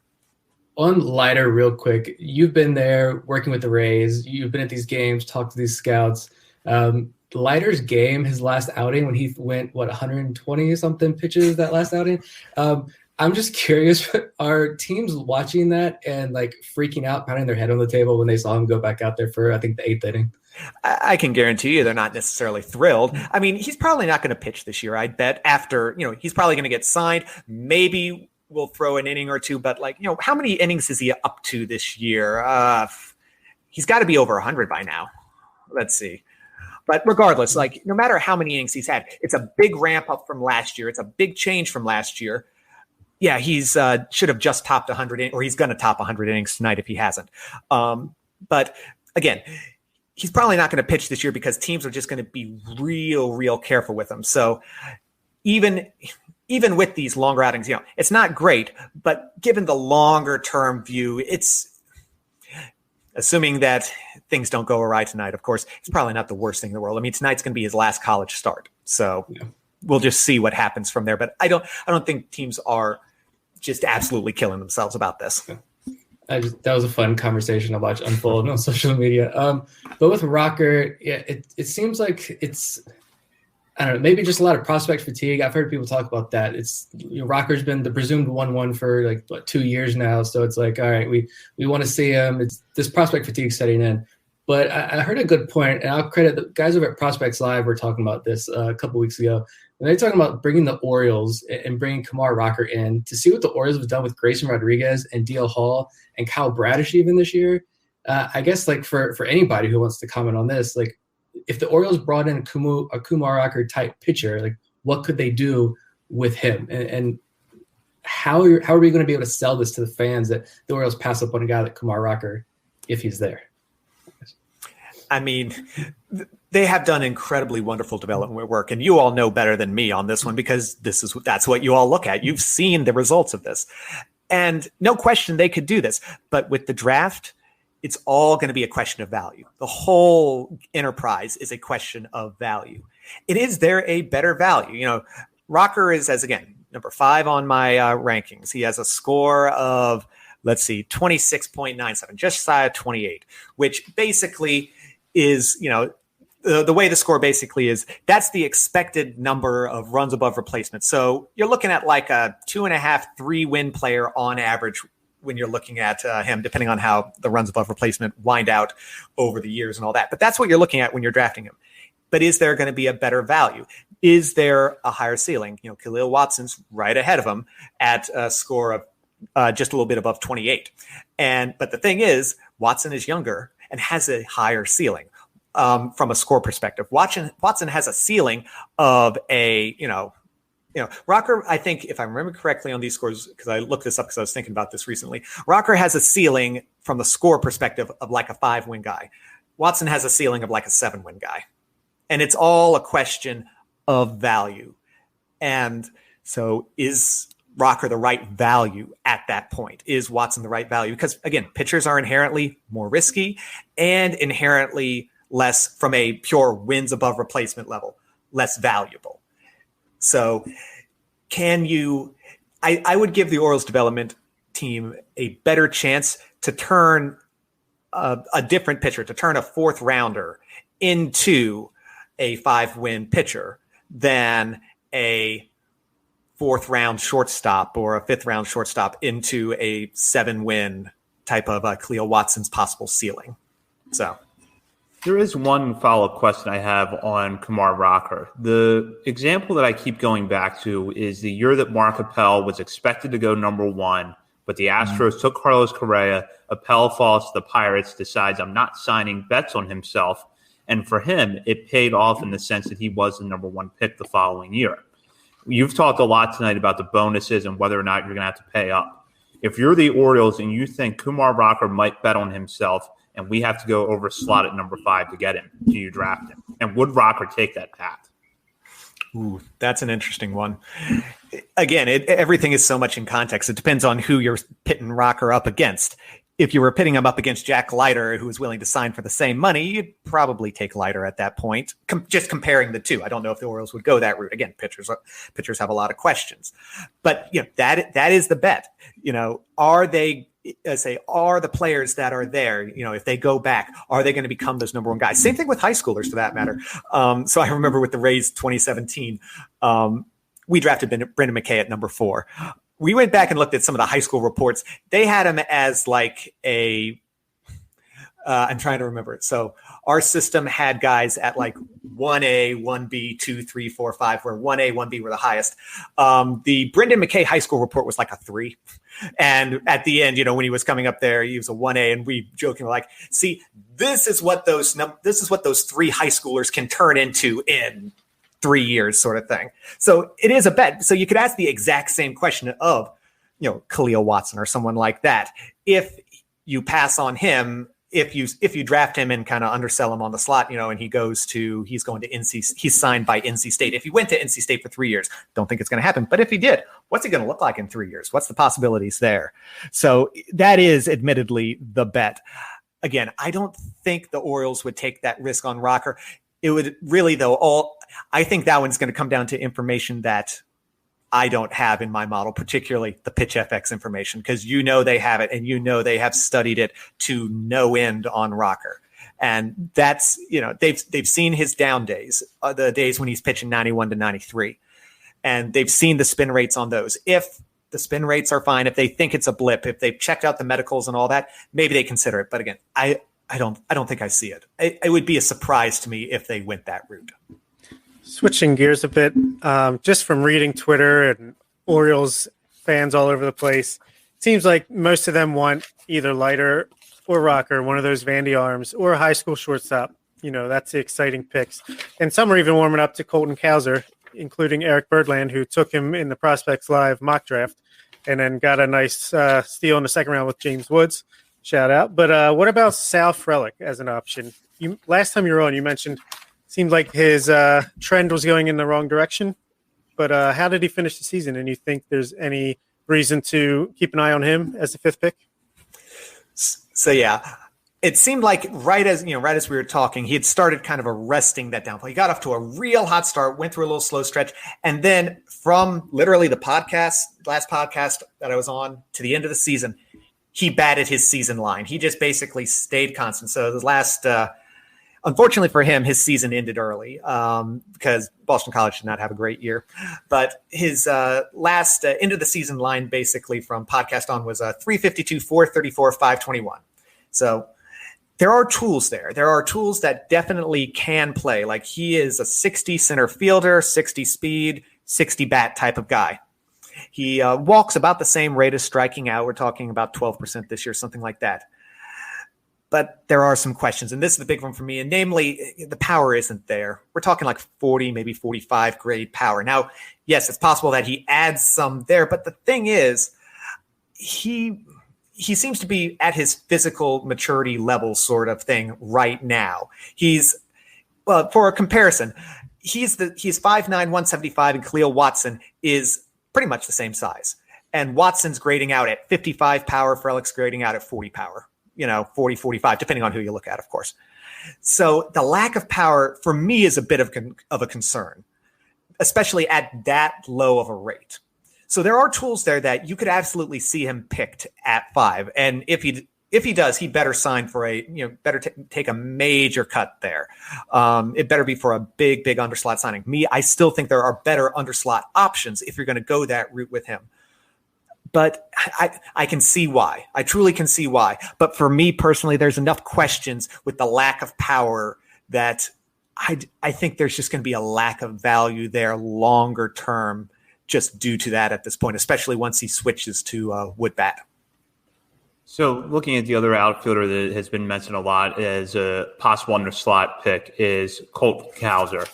On Leiter, real quick, you've been there working with the Rays. You've been at these games, talked to these scouts. Leiter's game, his last outing when he went, 120 something pitches that last outing. I'm just curious, are teams watching that and freaking out, pounding their head on the table when they saw him go back out there for, I think, the 8th inning? I can guarantee you they're not necessarily thrilled. I mean, he's probably not going to pitch this year, I'd bet. After, he's probably going to get signed. Maybe we'll throw an inning or two, but how many innings is he up to this year? He's got to be over 100 by now. Let's see. But regardless, no matter how many innings he's had, it's a big ramp up from last year. It's a big change from last year. Yeah, he's should have just topped 100, or he's going to top 100 innings tonight if he hasn't. But again, he's probably not going to pitch this year because teams are just going to be real careful with him. So even with these longer outings, it's not great, but given the longer term view, it's assuming that things don't go awry tonight. Of course, it's probably not the worst thing in the world. I mean, tonight's going to be his last college start. So we'll just see what happens from there. But I don't think teams are just absolutely killing themselves about this. That was a fun conversation to watch unfold on social media. But with Rocker, it seems like it's, I don't know, maybe just a lot of prospect fatigue. I've heard people talk about that. It's Rocker's been the presumed 1-1 for 2 years now. So it's all right, we want to see him. It's this prospect fatigue setting in. But I heard a good point, and I'll credit the guys over at Prospects Live were talking about this a couple weeks ago. When they're talking about bringing the Orioles and bringing Kumar Rocker in to see what the Orioles have done with Grayson Rodriguez and D.L. Hall and Kyle Bradish even this year. I guess for anybody who wants to comment on this, if the Orioles brought in a Kumar Rocker type pitcher, what could they do with him? And how are we going to be able to sell this to the fans that the Orioles pass up on a guy like Kumar Rocker if he's there? I mean, they have done incredibly wonderful development work, and you all know better than me on this one because that's what you all look at. You've seen the results of this, and no question they could do this. But with the draft, it's all going to be a question of value. The whole enterprise is a question of value. Is there a better value? Rocker is, as again, number 5 on my rankings. He has a score of, 26.97, just shy of 28, which basically is, the way the score basically is, that's the expected number of runs above replacement. So you're looking at a 2.5, 3 win player on average when you're looking at him, depending on how the runs above replacement wind out over the years and all that. But that's what you're looking at when you're drafting him. But is there going to be a better value? Is there a higher ceiling? Khalil Watson's right ahead of him at a score of just a little bit above 28. But the thing is, Watson is younger and has a higher ceiling from a score perspective. Watson has a ceiling of Rocker, I think, if I remember correctly on these scores, because I looked this up because I was thinking about this recently, Rocker has a ceiling from the score perspective of a 5-win guy. Watson has a ceiling of a 7-win guy. And it's all a question of value. And so is Rocker the right value at that point? Is Watson the right value? Because, again, pitchers are inherently more risky and inherently less, from a pure wins above replacement level, less valuable. So I would give the Orioles development team a better chance to turn a different pitcher, to turn a 4th rounder into a 5-win pitcher than a 4th round shortstop or a 5th round shortstop into a 7-win type of Khalil Watson's possible ceiling. So there is one follow-up question I have on Kumar Rocker. The example that I keep going back to is the year that Mark Appel was expected to go number 1, But the Astros took Carlos Correa. Appel falls to the Pirates, decides I'm not signing, bets on himself. And for him, it paid off in the sense that he was the number 1 pick the following year. You've talked a lot tonight about the bonuses and whether or not you're going to have to pay up. If you're the Orioles and you think Kumar Rocker might bet on himself and we have to go over slot at number 5 to get him, do you draft him? And would Rocker take that path? Ooh, that's an interesting one. Again, everything is so much in context. It depends on who you're pitting Rocker up against. If you were pitting him up against Jack Leiter, who was willing to sign for the same money, you'd probably take Leiter at that point, just comparing the two. I don't know if the Orioles would go that route. Again, pitchers have a lot of questions. But that is the bet. Are the players that are there, if they go back, are they going to become those number 1 guys? Same thing with high schoolers for that matter. So I remember with the Rays 2017, we drafted Brendan McKay at number 4. We went back and looked at some of the high school reports. They had him as like I'm trying to remember it. So our system had guys at like 1A, 1B, 2, 3, 4, 5, where 1A, 1B were the highest. The Brendan McKay high school report was like a 3. And at the end, when he was coming up there, he was a 1A, and we joking like, see, this is what those 3 high schoolers can turn into in 3 years, sort of thing. So it is a bet. So you could ask the exact same question of, Khalil Watson or someone like that. If you pass on him, if you draft him and kind of undersell him on the slot, and he's going to he's signed by NC State. If he went to NC State for 3 years, don't think it's going to happen. But if he did, what's he going to look like in 3 years? What's the possibilities there? So that is admittedly the bet. Again, I don't think the Orioles would take that risk on Rocker. It would really, though, I think that one's going to come down to information that I don't have in my model, particularly the pitch FX information, because they have it and they have studied it to no end on Rocker. And that's, they've seen his down days, the days when he's pitching 91 to 93. And they've seen the spin rates on those. If the spin rates are fine, if they think it's a blip, if they've checked out the medicals and all that, maybe they consider it. But again, I don't think I see it. It would be a surprise to me if they went that route. Switching gears a bit, just from reading Twitter and Orioles fans all over the place, it seems like most of them want either Leiter or Rocker, one of those Vandy arms, or a high school shortstop. That's the exciting picks. And some are even warming up to Colton Cowser, including Eric Birdland, who took him in the Prospects Live mock draft and then got a nice steal in the second round with James Woods. Shout out. But what about Sal Frelick as an option? Last time you were on, you mentioned seemed like his trend was going in the wrong direction. But how did he finish the season? And you think there's any reason to keep an eye on him as the 5th pick? So, yeah, it seemed like right as we were talking, he had started kind of arresting that downfall. He got off to a real hot start, went through a little slow stretch. And then from literally the last podcast that I was on to the end of the season, he batted his season line. He just basically stayed constant. So the last unfortunately for him, his season ended early because Boston College did not have a great year. But his last end of the season line, basically from podcast on, was 352, 434, 521. So there are tools there. There are tools that definitely can play. Like he is a 60 center fielder, 60 speed, 60 bat type of guy. He walks about the same rate as striking out. We're talking about 12% this year, something like that. But there are some questions, and this is the big one for me, and namely, the power isn't there. We're talking like 40, maybe 45 grade power. Now, yes, it's possible that he adds some there, but the thing is, he seems to be at his physical maturity level sort of thing right now. Well, for a comparison, he's 5'9", 175, and Khalil Watson is pretty much the same size. And Watson's grading out at 55 power, Frelick's grading out at 40 power. 40, 45, depending on who you look at, of course. So the lack of power for me is a bit of a concern, especially at that low of a rate. So there are tools there that you could absolutely see him picked at 5. And if he does, he better sign for take a major cut there. It better be for a big underslot signing. I still think there are better underslot options if you're going to go that route with him. But I can see why. I truly can see why. But for me personally, there's enough questions with the lack of power that I think there's just going to be a lack of value there longer term just due to that at this point, especially once he switches to wood bat. So looking at the other outfielder that has been mentioned a lot as a possible underslot pick is Colton Cowser.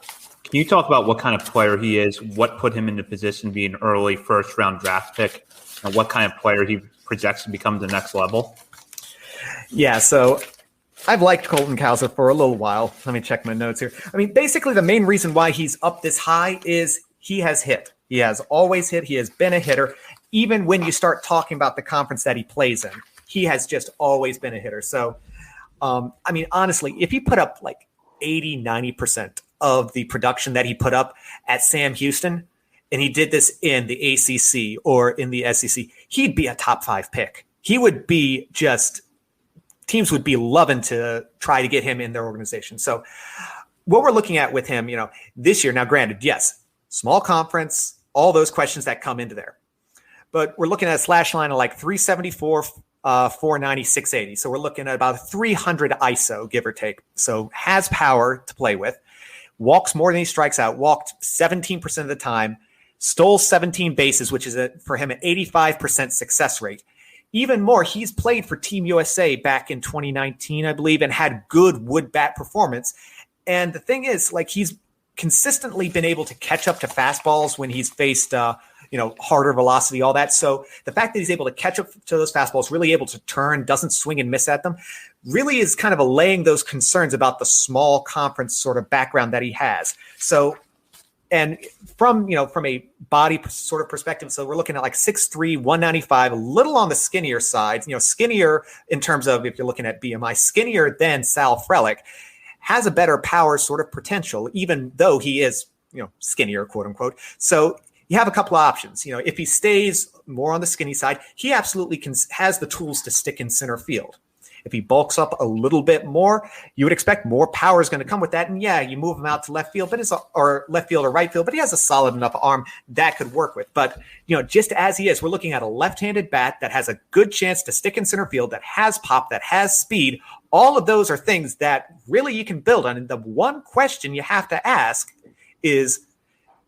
Can you talk about what kind of player he is, what put him into position to be an early first-round draft pick, and what kind of player he projects to become the next level? Yeah, so I've liked Colton Cowser for a little while. Let me check my notes here. I mean, basically the main reason why he's up this high is he has hit. He has always hit. He has been a hitter. Even when you start talking about the conference that he plays in, he has just always been a hitter. So, I mean, honestly, if he put up like 80, 90% of the production that he put up at Sam Houston, and he did this in the ACC or in the SEC, he'd be a top 5 pick. He would be teams would be loving to try to get him in their organization. So what we're looking at with him, this year, now granted, yes, small conference, all those questions that come into there, but we're looking at a slash line of like 374, 490, 680. So we're looking at about 300 ISO, give or take. So has power to play with, walks more than he strikes out, walked 17% of the time, stole 17 bases, which is for him an 85% success rate. Even more, he's played for Team USA back in 2019, I believe, and had good wood bat performance. And the thing is, like, he's consistently been able to catch up to fastballs when he's faced, harder velocity, all that. So the fact that he's able to catch up to those fastballs, really able to turn, doesn't swing and miss at them, really is kind of allaying those concerns about the small conference sort of background that he has. So, and from a body sort of perspective, so we're looking at like 6'3", 195, a little on the skinnier side, skinnier in terms of, if you're looking at BMI, skinnier than Sal Frelick, has a better power sort of potential, even though he is, skinnier, quote unquote. So you have a couple of options. If he stays more on the skinny side, he absolutely has the tools to stick in center field. If he bulks up a little bit more, you would expect more power is going to come with that. And yeah, you move him out to left field, or left field or right field, but he has a solid enough arm that could work with. But, just as he is, we're looking at a left-handed bat that has a good chance to stick in center field, that has pop, that has speed. All of those are things that really you can build on. And the one question you have to ask is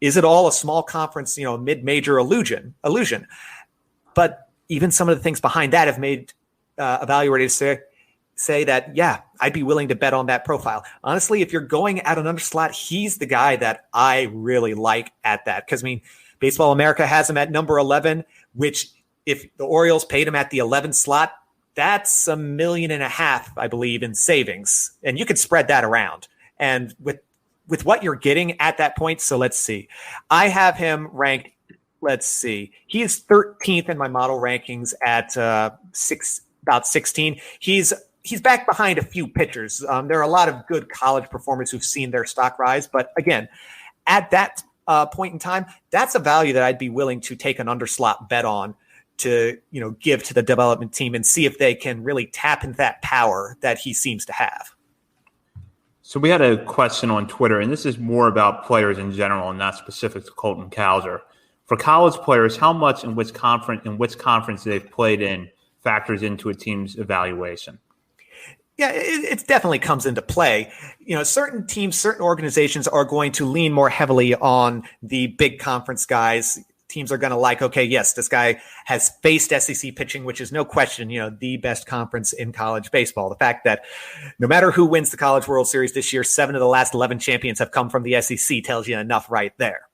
it all a small conference, mid-major illusion? But even some of the things behind that have made evaluators say that, yeah, I'd be willing to bet on that profile. Honestly, if you're going at an underslot, he's the guy that I really like at that. Because, Baseball America has him at number 11, which if the Orioles paid him at the 11th slot, that's $1.5 million, I believe, in savings. And you could spread that around. And with what you're getting at that point, so let's see. I have him ranked, he is 13th in my model rankings at about 16. He's back behind a few pitchers. There are a lot of good college performers who've seen their stock rise. But again, at that point in time, that's a value that I'd be willing to take an underslot bet on to, give to the development team and see if they can really tap into that power that he seems to have. So we had a question on Twitter, and this is more about players in general and not specific to Colton Cowser. For college players, how much in which conference they've played in factors into a team's evaluation? Yeah, it definitely comes into play. Certain teams, certain organizations are going to lean more heavily on the big conference guys. Teams are going to like, okay, yes, this guy has faced SEC pitching, which is no question, the best conference in college baseball. The fact that no matter who wins the College World Series this year, 7 of the last 11 champions have come from the SEC tells you enough right there.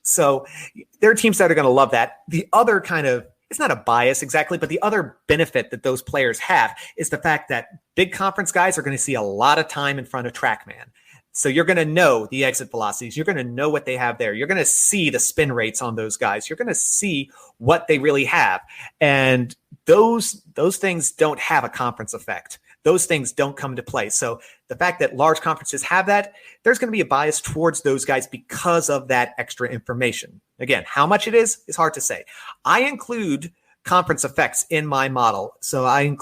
So there are teams that are going to love that. The other kind of, it's not a bias exactly, but the other benefit that those players have is the fact that big conference guys are going to see a lot of time in front of TrackMan. So you're going to know the exit velocities. You're going to know what they have there. You're going to see the spin rates on those guys. You're going to see what they really have. And those things don't have a conference effect. Those things don't come into play. So the fact that large conferences have that, there's going to be a bias towards those guys because of that extra information. Again, how much it is hard to say. I include conference effects in my model. So I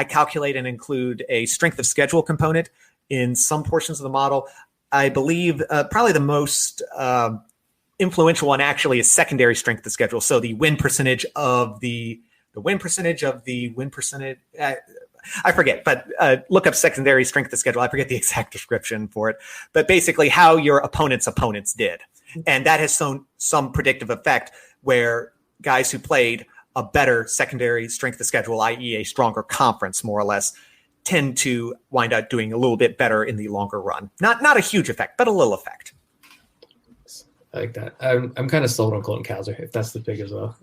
calculate and include a strength of schedule component in some portions of the model. I believe probably the most influential one actually is secondary strength of schedule. So the win percentage of the win percentage. I forget, but look up secondary strength of schedule. I forget the exact description for it, but basically how your opponents did. And that has shown some predictive effect where guys who played a better secondary strength of schedule, i.e. a stronger conference, more or less, tend to wind up doing a little bit better in the longer run. Not a huge effect, but a little effect. I like that. I'm kind of sold on Colton Cowser, if that's the pick as well.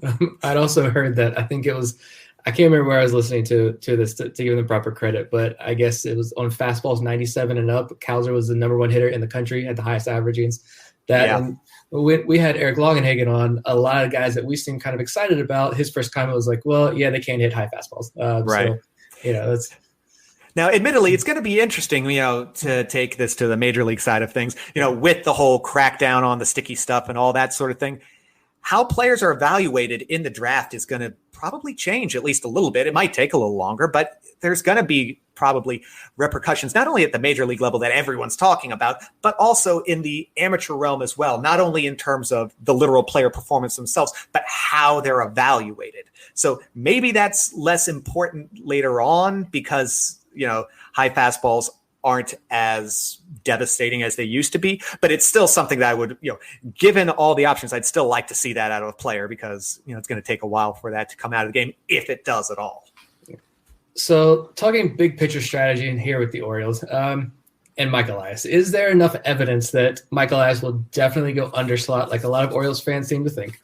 I'd also heard that, I think it was, I can't remember where I was listening to this to give them the proper credit, but I guess it was on fastballs 97 and up. Cowser was the number one hitter in the country, had the highest averagings. And we had Eric Longenhagen on, a lot of guys that we seemed kind of excited about. His first comment was like, well, yeah, they can't hit high fastballs. Right. So, that's. Now, admittedly, it's going to be interesting, to take this to the major league side of things, with the whole crackdown on the sticky stuff and all that sort of thing. How players are evaluated in the draft is going to probably change at least a little bit. It might take a little longer, but there's going to be probably repercussions, not only at the major league level that everyone's talking about, but also in the amateur realm as well, not only in terms of the literal player performance themselves, but how they're evaluated. So maybe that's less important later on because, high fastballs aren't as devastating as they used to be, but it's still something that I would, given all the options, I'd still like to see that out of a player because, it's going to take a while for that to come out of the game, if it does at all. So talking big picture strategy in here with the Orioles and Mike Elias, is there enough evidence that Mike Elias will definitely go underslot like a lot of Orioles fans seem to think?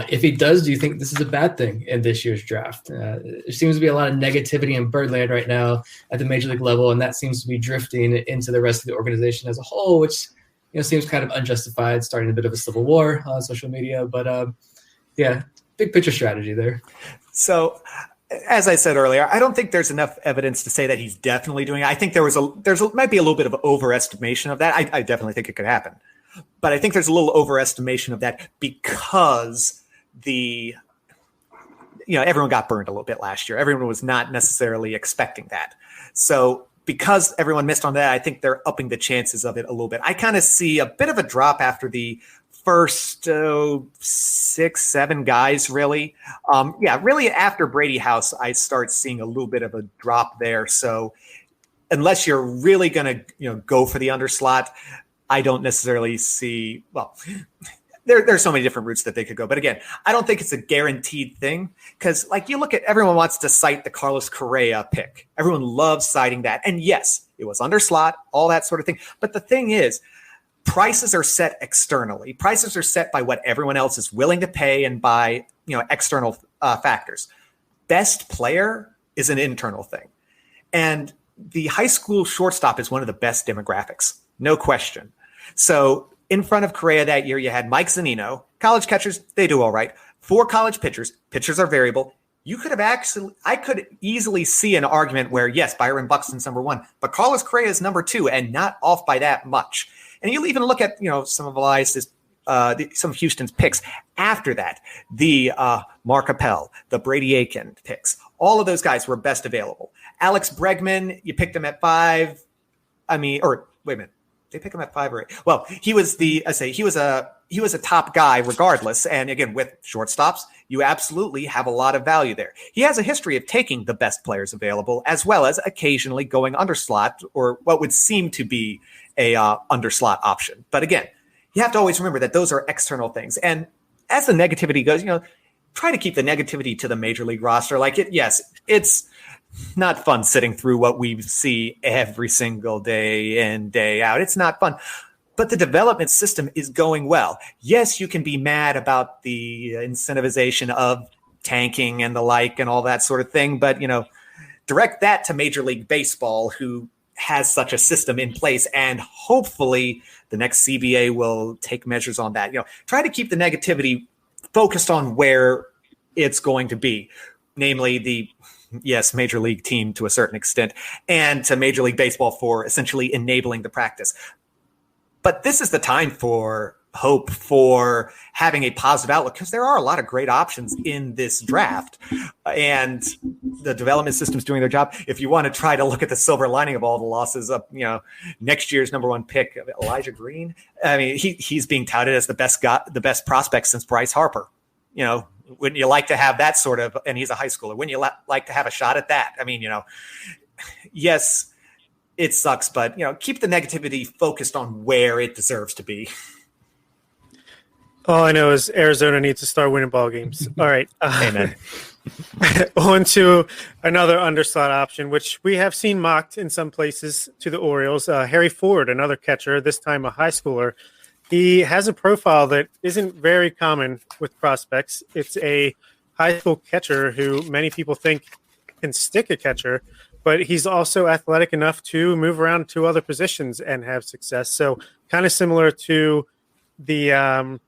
If he does, do you think this is a bad thing in this year's draft? There seems to be a lot of negativity in Birdland right now at the major league level, and that seems to be drifting into the rest of the organization as a whole, which seems kind of unjustified, starting a bit of a civil war on social media. But big picture strategy there. So, as I said earlier, I don't think there's enough evidence to say that he's definitely doing it. I think there's might be a little bit of overestimation of that. I definitely think it could happen. But I think there's a little overestimation of that because everyone got burned a little bit last year. Everyone was not necessarily expecting that. So because everyone missed on that, I think they're upping the chances of it a little bit. I kind of see a bit of a drop after the first 6-7 guys, really. Really after Brady House, I start seeing a little bit of a drop there. So unless you're really going to go for the underslot, I don't necessarily see, there's so many different routes that they could go. But again, I don't think it's a guaranteed thing because you look at, everyone wants to cite the Carlos Correa pick. Everyone loves citing that. And yes, it was underslot, all that sort of thing. But the thing is, prices are set externally. Prices are set by what everyone else is willing to pay and by, external factors. Best player is an internal thing. And the high school shortstop is one of the best demographics. No question. So in front of Correa that year, you had Mike Zunino. College catchers, they do all right. 4 college pitchers. Pitchers are variable. I could easily see an argument where, yes, Byron Buxton's number 1, but Carlos Correa is number 2 and not off by that much. And you'll even look at, some of Elias's, some of Houston's picks after that. The Mark Appel, the Brady Aiken picks. All of those guys were best available. Alex Bregman, you picked him at 5. Wait a minute. They pick him at 5 or 8. Well, he was a top guy regardless. And again, with shortstops, you absolutely have a lot of value there. He has a history of taking the best players available, as well as occasionally going underslot or what would seem to be a underslot option. But again, you have to always remember that those are external things. And as the negativity goes, try to keep the negativity to the major league roster. It's not fun sitting through what we see every single day in, day out. It's not fun. But the development system is going well. Yes, you can be mad about the incentivization of tanking and the like and all that sort of thing. But, direct that to Major League Baseball, who has such a system in place. And hopefully the next CBA will take measures on that. Try to keep the negativity focused on where it's going to be, namely Major League team to a certain extent, and to Major League Baseball for essentially enabling the practice. But this is the time for hope, for having a positive outlook, because there are a lot of great options in this draft, and the development system's doing their job. If you want to try to look at the silver lining of all the losses of, next year's number 1 pick, Elijah Green, he's being touted as the best prospect since Bryce Harper. Wouldn't you like to have that sort of, and he's a high schooler, wouldn't you like to have a shot at that? Yes, it sucks, but, keep the negativity focused on where it deserves to be. All I know is Arizona needs to start winning ball games. All right. Amen. On to another underslot option, which we have seen mocked in some places to the Orioles. Harry Ford, another catcher, this time a high schooler. He has a profile that isn't very common with prospects. It's a high school catcher who many people think can stick a catcher, but he's also athletic enough to move around to other positions and have success. So kind of similar to the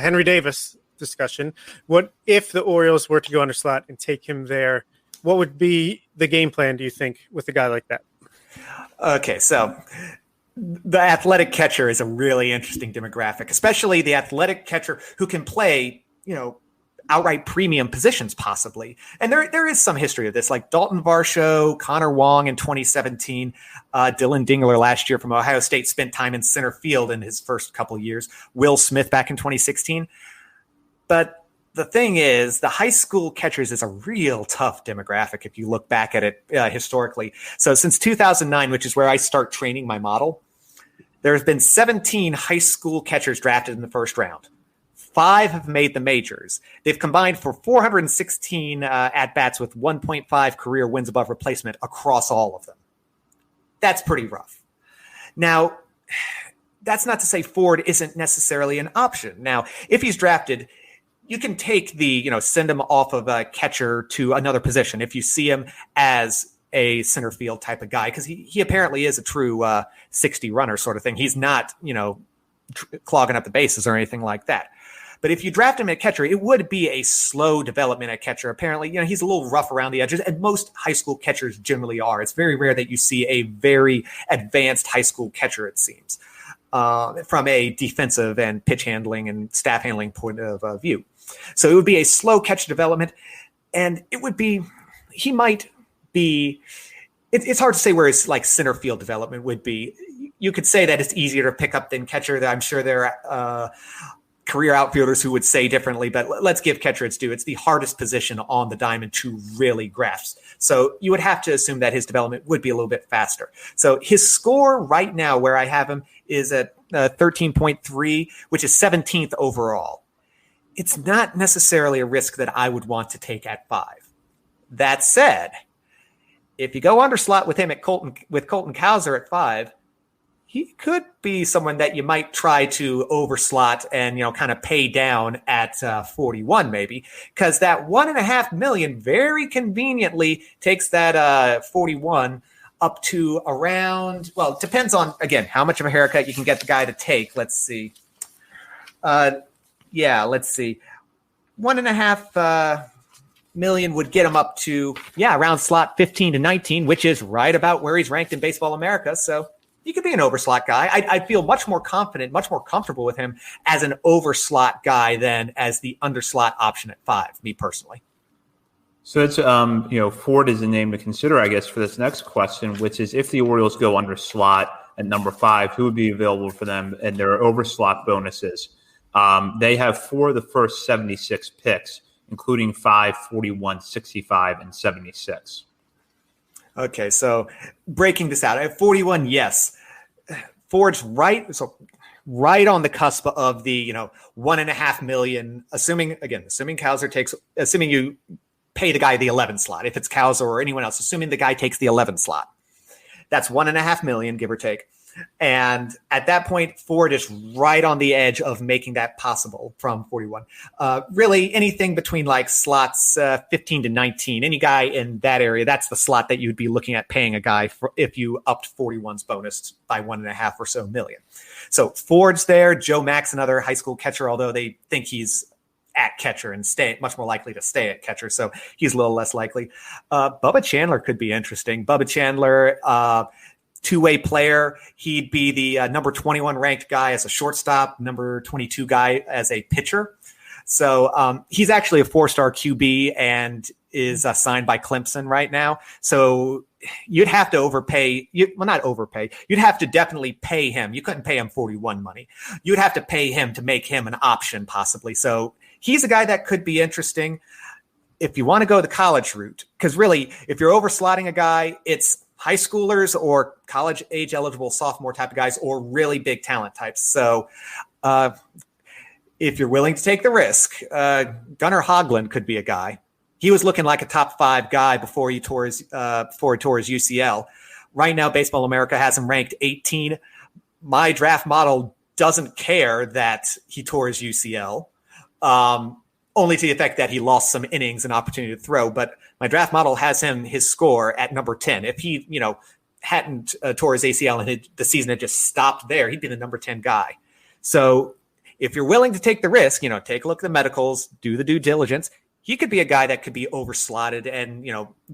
Henry Davis discussion. What if the Orioles were to go underslot and take him there? What would be the game plan, do you think, with a guy like that? Okay, so the athletic catcher is a really interesting demographic, especially the athletic catcher who can play, outright premium positions possibly. And there is some history of this, like Dalton Varsho, Connor Wong in 2017, Dylan Dingler last year from Ohio State spent time in center field in his first couple of years, Will Smith back in 2016. But the thing is, the high school catchers is a real tough demographic if you look back at it historically. So since 2009, which is where I start training my model, there have been 17 high school catchers drafted in the first round. 5 have made the majors. They've combined for 416 at-bats with 1.5 career wins above replacement across all of them. That's pretty rough. Now, that's not to say Ford isn't necessarily an option. Now, if he's drafted, you can take send him off of a catcher to another position if you see him as a center field type of guy, because he apparently is a true 60 runner sort of thing. He's not, clogging up the bases or anything like that. But if you draft him at catcher, it would be a slow development at catcher. Apparently, he's a little rough around the edges, and most high school catchers generally are. It's very rare that you see a very advanced high school catcher, it seems, from a defensive and pitch handling and staff handling point of view. So it would be a slow catch development, and it would be, he might be, it's hard to say where his center field development would be. You could say that it's easier to pick up than catcher. I'm sure there are career outfielders who would say differently, but let's give catcher its due. It's the hardest position on the diamond to really grasp. So you would have to assume that his development would be a little bit faster. So his score right now, where I have him, is at 13.3, which is 17th overall. It's not necessarily a risk that I would want to take at 5. That said, if you go underslot with him with Colton Cowser at 5, he could be someone that you might try to overslot and, kind of pay down at 41 maybe, because that $1.5 million very conveniently takes that 41 up to around, well, it depends on, again, how much of a haircut you can get the guy to take. Let's see. Let's see. $1.5 million would get him up to, around slot 15 to 19, which is right about where he's ranked in Baseball America. So he could be an overslot guy. I'd feel much more confident, much more comfortable with him as an overslot guy than as the underslot option at 5, me personally. So it's, Ford is a name to consider, I guess, for this next question, which is if the Orioles go underslot at number 5, who would be available for them and their overslot bonuses? They have 4 of the first 76 picks, including 5, 41, 65, and 76. Okay, so breaking this out, at 41, yes. Ford's right on the cusp of the, $1.5 million, assuming Cowser assuming you pay the guy the 11 slot, if it's Cowser or anyone else, assuming the guy takes the 11 slot. That's $1.5 million, give or take. And at that point, Ford is right on the edge of making that possible from 41. Really, anything between slots 15 to 19, any guy in that area, that's the slot that you'd be looking at paying a guy for if you upped 41's bonus by $1.5 or so million. So Ford's there. Joe Mack's another high school catcher, although they think he's at catcher and much more likely to stay at catcher. So he's a little less likely. Bubba Chandler could be interesting. Bubba Chandler, two-way player. He'd be the number 21 ranked guy as a shortstop, number 22 guy as a pitcher. So he's actually a 4-star QB and is signed by Clemson right now. So you'd have to not overpay. You'd have to definitely pay him. You couldn't pay him 41 money. You'd have to pay him to make him an option possibly. So he's a guy that could be interesting if you want to go the college route. Because really, if you're overslotting a guy, it's high schoolers or college age eligible sophomore type of guys or really big talent types. So if you're willing to take the risk, Gunnar Hoglund could be a guy. He was looking like a top 5 guy before he tore his UCL. Right now, Baseball America has him ranked 18. My draft model doesn't care that he tore his UCL, only to the effect that he lost some innings and opportunity to throw. But my draft model has his score at number 10. If he, hadn't tore his ACL and the season had just stopped there, he'd be the number 10 guy. So if you're willing to take the risk, take a look at the medicals, do the due diligence, he could be a guy that could be overslotted and,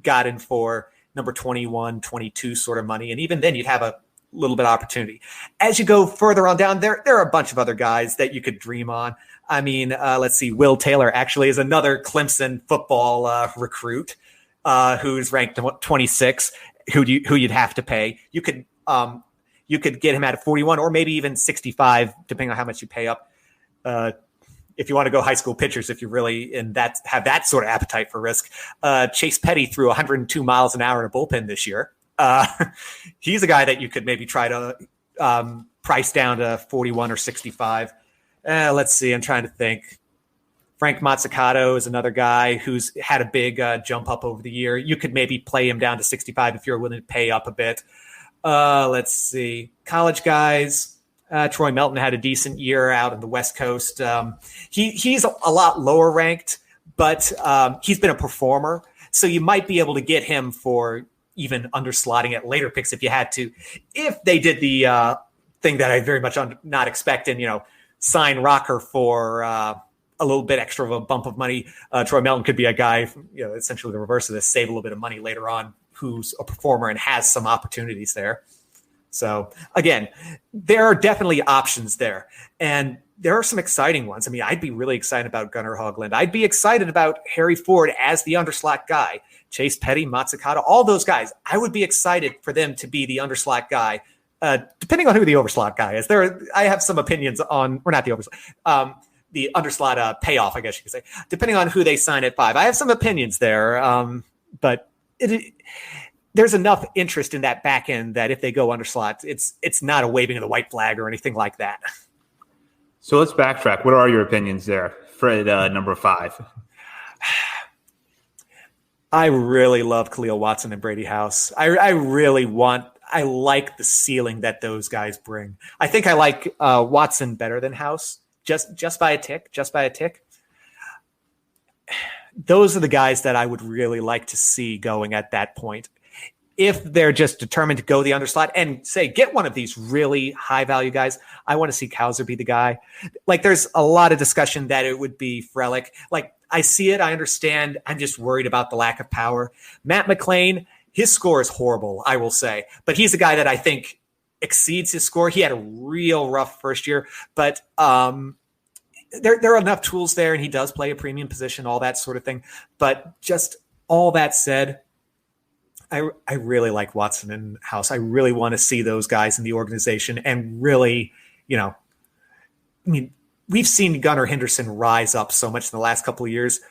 got in for number 21, 22 sort of money. And even then you'd have a little bit of opportunity. As you go further on down, there are a bunch of other guys that you could dream on. I mean, let's see, Will Taylor actually is another Clemson football recruit who's ranked 26, who you'd have to pay. You could get him at 41 or maybe even 65, depending on how much you pay up. If you want to go high school pitchers, if you're really have that sort of appetite for risk. Chase Petty threw 102 miles an hour in a bullpen this year. He's a guy that you could maybe try to price down to 41 or 65. Let's see. I'm trying to think. Frank Mazzucato is another guy who's had a big jump up over the year. You could maybe play him down to 65 if you're willing to pay up a bit. Let's see. College guys. Troy Melton had a decent year out on the West Coast. He's a lot lower ranked, but he's been a performer. So you might be able to get him for even underslotting at later picks if you had to. If they did the thing that I very much not expecting, sign Rocker for a little bit extra of a bump of money. Troy Melton could be a guy, essentially the reverse of this, save a little bit of money later on, who's a performer and has some opportunities there. So again, there are definitely options there. And there are some exciting ones. I mean, I'd be really excited about Gunnar Hoglund. I'd be excited about Harry Ford as the underslot guy. Chase Petty, Mazzucato, all those guys. I would be excited for them to be the underslot guy, depending on who the overslot guy is. I have some opinions on, or not the overslot, the underslot payoff, I guess you could say, depending on who they sign at 5. I have some opinions there, but there's enough interest in that back end that if they go underslot, it's not a waving of the white flag or anything like that. So let's backtrack. What are your opinions there for number 5? I really love Khalil Watson and Brady House. I like the ceiling that those guys bring. I think I like Watson better than House, just by a tick. Those are the guys that I would really like to see going at that point. If they're just determined to go the underslot and say, get one of these really high value guys, I want to see Kauser be the guy. Like, there's a lot of discussion that it would be Frelick. Like, I see it. I understand. I'm just worried about the lack of power. Matt McClain, his score is horrible, I will say, but he's a guy that I think exceeds his score. He had a real rough first year, but there are enough tools there, and he does play a premium position, all that sort of thing. But just all that said, I really like Watson and House. I really want to see those guys in the organization and really, we've seen Gunnar Henderson rise up so much in the last couple of years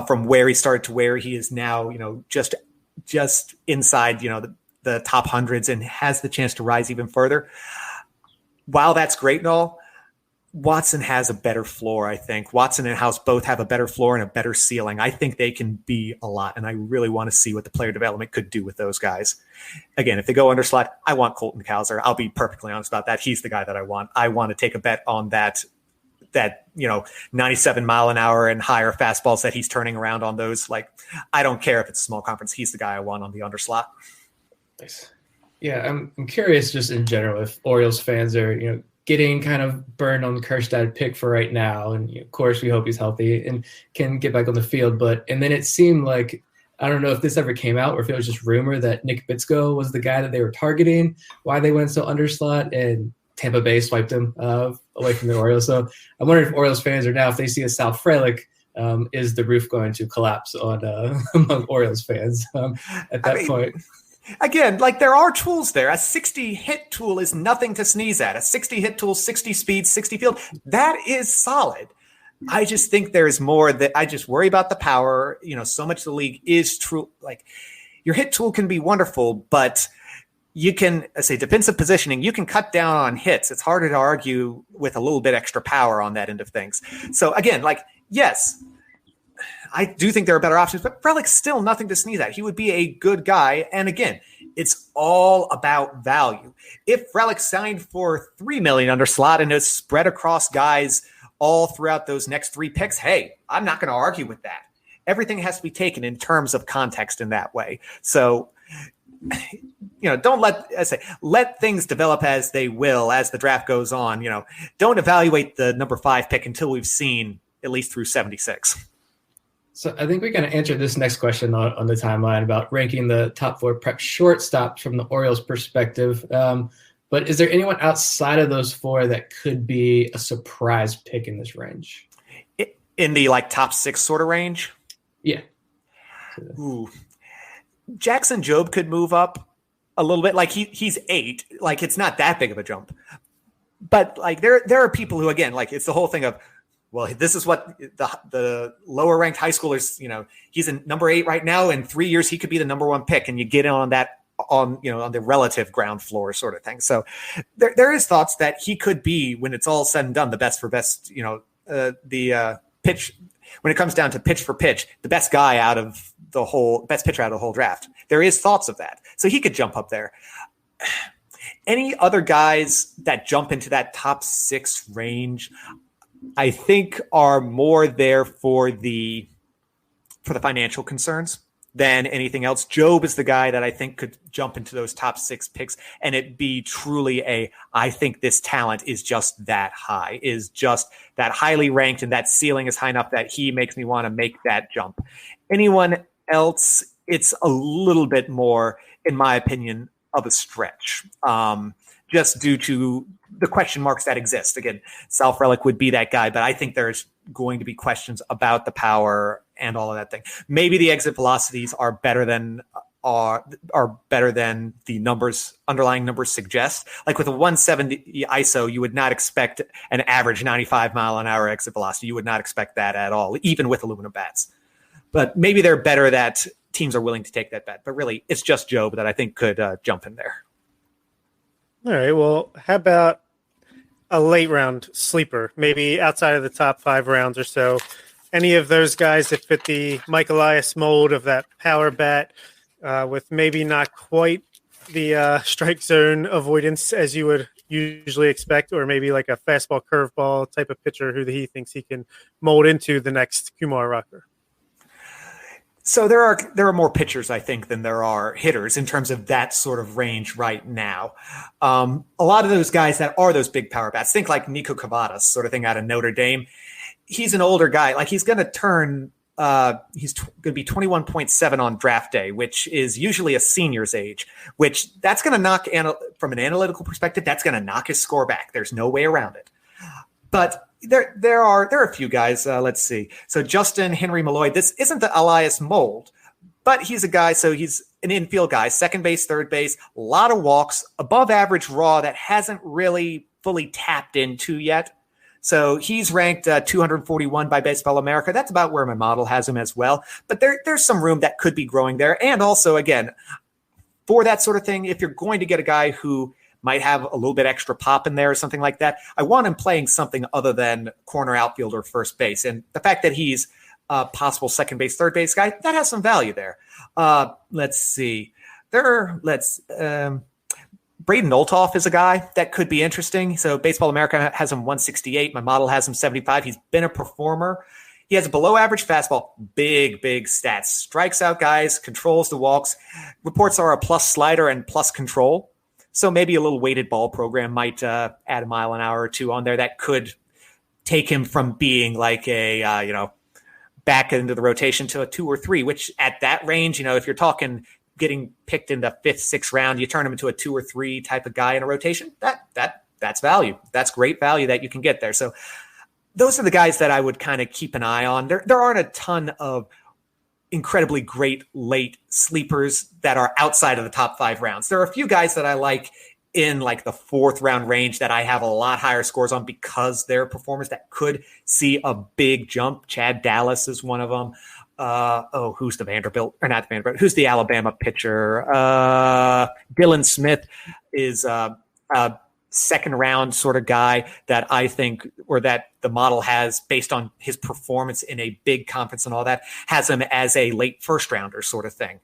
from where he started to where he is now, just inside, the top hundreds and has the chance to rise even further. While that's great and all, Watson has a better floor, I think. Watson and House both have a better floor and a better ceiling. I think they can be a lot, and I really want to see what the player development could do with those guys. Again, if they go underslot, I want Colton Cowser. I'll be perfectly honest about that. He's the guy that I want. I want to take a bet on that 97 mile an hour and higher fastballs that he's turning around on those. Like, I don't care if it's a small conference. He's the guy I want on the underslot. Nice. Yeah, I'm curious just in general if Orioles fans are, getting kind of burned on the Kerstad pick for right now. And of course we hope he's healthy and can get back on the field. And then it seemed like, I don't know if this ever came out or if it was just rumor that Nick Bitsko was the guy that they were targeting, why they went so underslot, and Tampa Bay swiped him away from the Orioles. So I wonder if Orioles fans are now, if they see a Sal Frelick, is the roof going to collapse on among Orioles fans at that point? Again, like, there are tools there. A 60 hit tool is nothing to sneeze at. A 60 hit tool, 60 speed, 60 field, that is solid. I just think there's more that I just worry about the power. So much of the league is true. Like, your hit tool can be wonderful, but you can say defensive positioning, you can cut down on hits. It's harder to argue with a little bit extra power on that end of things. So again, yes, I do think there are better options, but Frelick's still nothing to sneeze at. He would be a good guy. And again, it's all about value. If Frelick signed for $3 million under slot and is spread across guys all throughout those next 3 picks, hey, I'm not going to argue with that. Everything has to be taken in terms of context in that way. So, don't let things develop as they will as the draft goes on. Don't evaluate the number 5 pick until we've seen at least through 76. So I think we can answer this next question on the timeline about ranking the top 4 prep shortstops from the Orioles' perspective. But is there anyone outside of those 4 that could be a surprise pick in this range? In the top 6 sort of range? Yeah. Ooh. Jackson Jobe could move up a little bit. He's 8. It's not that big of a jump. But there are people who, again, it's the whole thing of, well, this is what the lower ranked high schoolers, he's in number 8 right now. In 3 years, he could be the number 1 pick, and you get on that on the relative ground floor sort of thing. So there is thoughts that he could be, when it's all said and done, the best for best, the pitch, when it comes down to pitch for pitch, the best guy out of the whole, best pitcher out of the whole draft. There is thoughts of that. So he could jump up there. Any other guys that jump into that top 6 range, I think are more there for the financial concerns than anything else. Jobe is the guy that I think could jump into those top 6 picks and it be truly I think this talent is just that high, is just that highly ranked, and that ceiling is high enough that he makes me want to make that jump. Anyone else, it's a little bit more, in my opinion, of a stretch. Just due to the question marks that exist. Again, Sal Frelick would be that guy, but I think there's going to be questions about the power and all of that thing. Maybe the exit velocities are better than the underlying numbers suggest. With a 170 ISO, you would not expect an average 95 mile an hour exit velocity. You would not expect that at all, even with aluminum bats. But maybe they're better that teams are willing to take that bet. But really, it's just Jobe that I think could jump in there. All right. Well, how about a late round sleeper, maybe outside of the top 5 rounds or so? Any of those guys that fit the Mike Elias mold of that power bat with maybe not quite the strike zone avoidance as you would usually expect, or maybe like a fastball curveball type of pitcher who he thinks he can mold into the next Kumar Rocker? So there are more pitchers, I think, than there are hitters in terms of that sort of range right now. A lot of those guys that are those big power bats, think like Nico Cavadas sort of thing out of Notre Dame. He's an older guy. He's going to turn he's going to be 21.7 on draft day, which is usually a senior's age, which that's going to knock, from an analytical perspective, that's going to knock his score back. There's no way around it. But there are a few guys. Let's see. So Justin Henry Malloy, this isn't the Elias mold, but he's a guy. So he's an infield guy, second base, third base, a lot of walks, above average raw that hasn't really fully tapped into yet. So he's ranked 241 by Baseball America. That's about where my model has him as well. But there's some room that could be growing there. And also, again, for that sort of thing, if you're going to get a guy who might have a little bit extra pop in there or something like that, I want him playing something other than corner outfield or first base. And the fact that he's a possible second base, third base guy, that has some value there. Let's see. Braden Olthoff is a guy that could be interesting. So Baseball America has him 168. My model has him 75. He's been a performer. He has a below average fastball, big stats, strikes out guys, controls the walks. Reports are a plus slider and plus control. So maybe a little weighted ball program might add a mile an hour or two on there. That could take him from being like back into the rotation to a 2 or 3, which at that range, if you're talking getting picked in the 5th, 6th round, you turn him into a 2 or 3 type of guy in a rotation. That's value. That's great value that you can get there. So those are the guys that I would kind of keep an eye on. There aren't a ton of incredibly great late sleepers that are outside of the top 5 rounds. There are a few guys that I like in like the 4th round range that I have a lot higher scores on because they're performers that could see a big jump. Chad Dallas is one of them. who's the Vanderbilt or not the Vanderbilt? Who's the Alabama pitcher? Dylan Smith is a second round sort of guy that I think, or that the model has based on his performance in a big conference and all that, has him as a late first rounder sort of thing.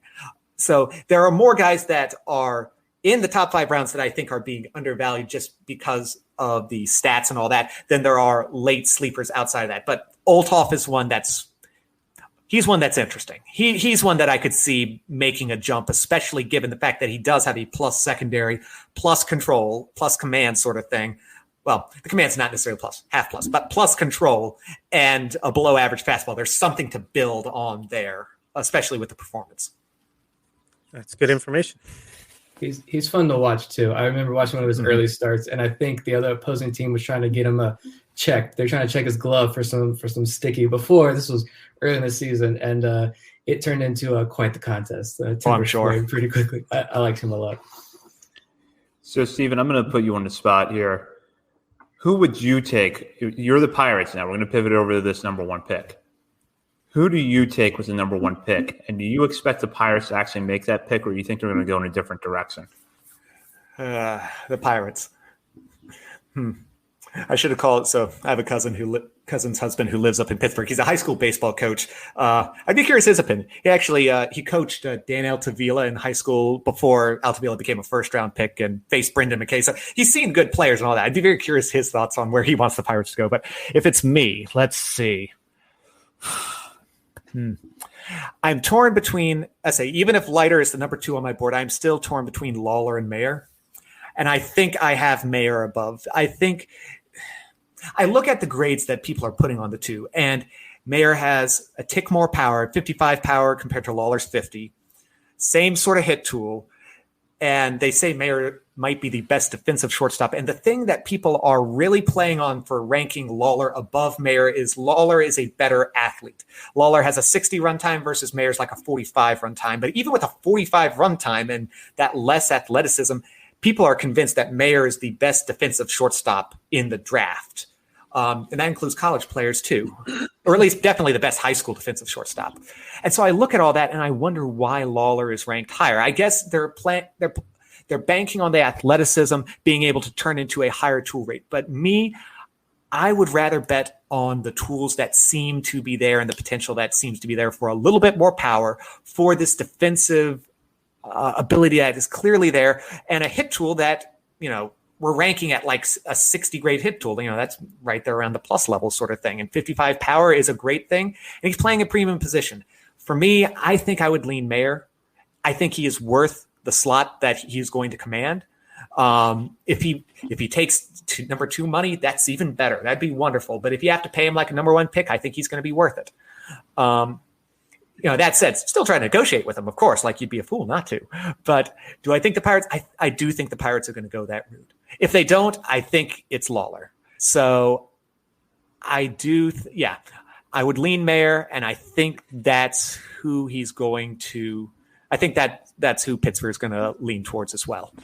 So there are more guys that are in the top 5 rounds that I think are being undervalued just because of the stats and all that than there are late sleepers outside of that. But Olthoff is one that's interesting. He's one that I could see making a jump, especially given the fact that he does have a plus secondary, plus control, plus command sort of thing. Well, the command's not necessarily half plus, but plus control and a below average fastball. There's something to build on there, especially with the performance. That's good information. He's fun to watch too. I remember watching one of his early starts, and I think the other opposing team was trying to get him a check. They're trying to check his glove for some sticky before. This was early in the season, and it turned into quite the contest. I'm sure. Pretty quickly. I liked him a lot. So, Steven, I'm going to put you on the spot here. Who would you take? You're the Pirates now. We're going to pivot over to this number 1 pick. Who do you take with the number 1 pick? And do you expect the Pirates to actually make that pick, or do you think they're going to go in a different direction? The Pirates. I should have called it. So I have a cousin's husband who lives up in Pittsburgh. He's a high school baseball coach. I'd be curious his opinion. He actually he coached Dan Altavilla in high school before Altavilla became a first-round pick and faced Brendan McKay. So he's seen good players and all that. I'd be very curious his thoughts on where he wants the Pirates to go. But if it's me, let's see. I'm torn between, even if Leiter is the number 2 on my board, I'm still torn between Lawler and Mayer. And I think I have Mayer above. I think I look at the grades that people are putting on the 2, and Mayer has a tick more power, 55 power compared to Lawler's 50. Same sort of hit tool. And they say Mayer might be the best defensive shortstop. And the thing that people are really playing on for ranking Lawler above Mayer is Lawler is a better athlete. Lawler has a 60 run time versus Mayer's like a 45 run time. But even with a 45 run time and that less athleticism, people are convinced that Mayer is the best defensive shortstop in the draft. And that includes college players too, or at least definitely the best high school defensive shortstop. And so I look at all that and I wonder why Lawler is ranked higher. I guess they're banking on the athleticism being able to turn into a higher tool rate. But me, I would rather bet on the tools that seem to be there and the potential that seems to be there for a little bit more power for this defensive ability that is clearly there, and a hit tool that, we're ranking at like a 60 grade hit tool. That's right there around the plus level sort of thing. And 55 power is a great thing. And he's playing a premium position. For me, I think I would lean Mayer. I think he is worth the slot that he's going to command. If he takes number 2 money, that's even better. That'd be wonderful. But if you have to pay him like a number 1 pick, I think he's going to be worth it. That said, still try to negotiate with him, of course, like you'd be a fool not to. But do I think the Pirates? I do think the Pirates are going to go that route. If they don't, I think it's Lawler. So I do. I would lean Mayer, and I think that's who he's going to. I think that's who Pittsburgh's going to lean towards as well.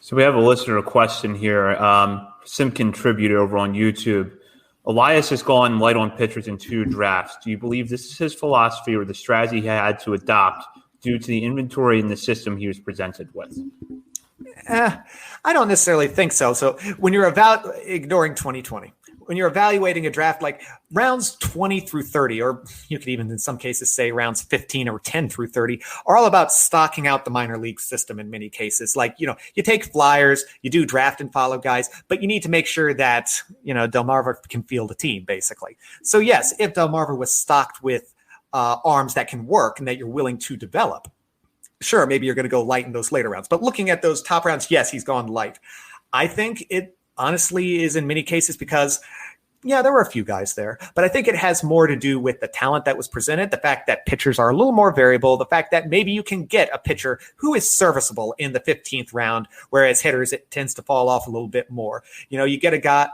So we have a listener question here. Sim contributed over on YouTube. Elias has gone light on pitchers in 2 drafts. Do you believe this is his philosophy or the strategy he had to adopt due to the inventory in the system he was presented with? I don't necessarily think so. So when you're ignoring 2020, when you're evaluating a draft, like rounds 20 through 30, or you could even in some cases say rounds 15 or 10 through 30, are all about stocking out the minor league system in many cases. Like, you take flyers, you do draft and follow guys, but you need to make sure that, Delmarva can field a team, basically. So yes, if Delmarva was stocked with arms that can work and that you're willing to develop, sure, maybe you're going to go light in those later rounds. But looking at those top rounds, yes, he's gone light. I think it honestly is in many cases because, there were a few guys there, but I think it has more to do with the talent that was presented, the fact that pitchers are a little more variable, the fact that maybe you can get a pitcher who is serviceable in the 15th round, whereas hitters, it tends to fall off a little bit more. You get a guy,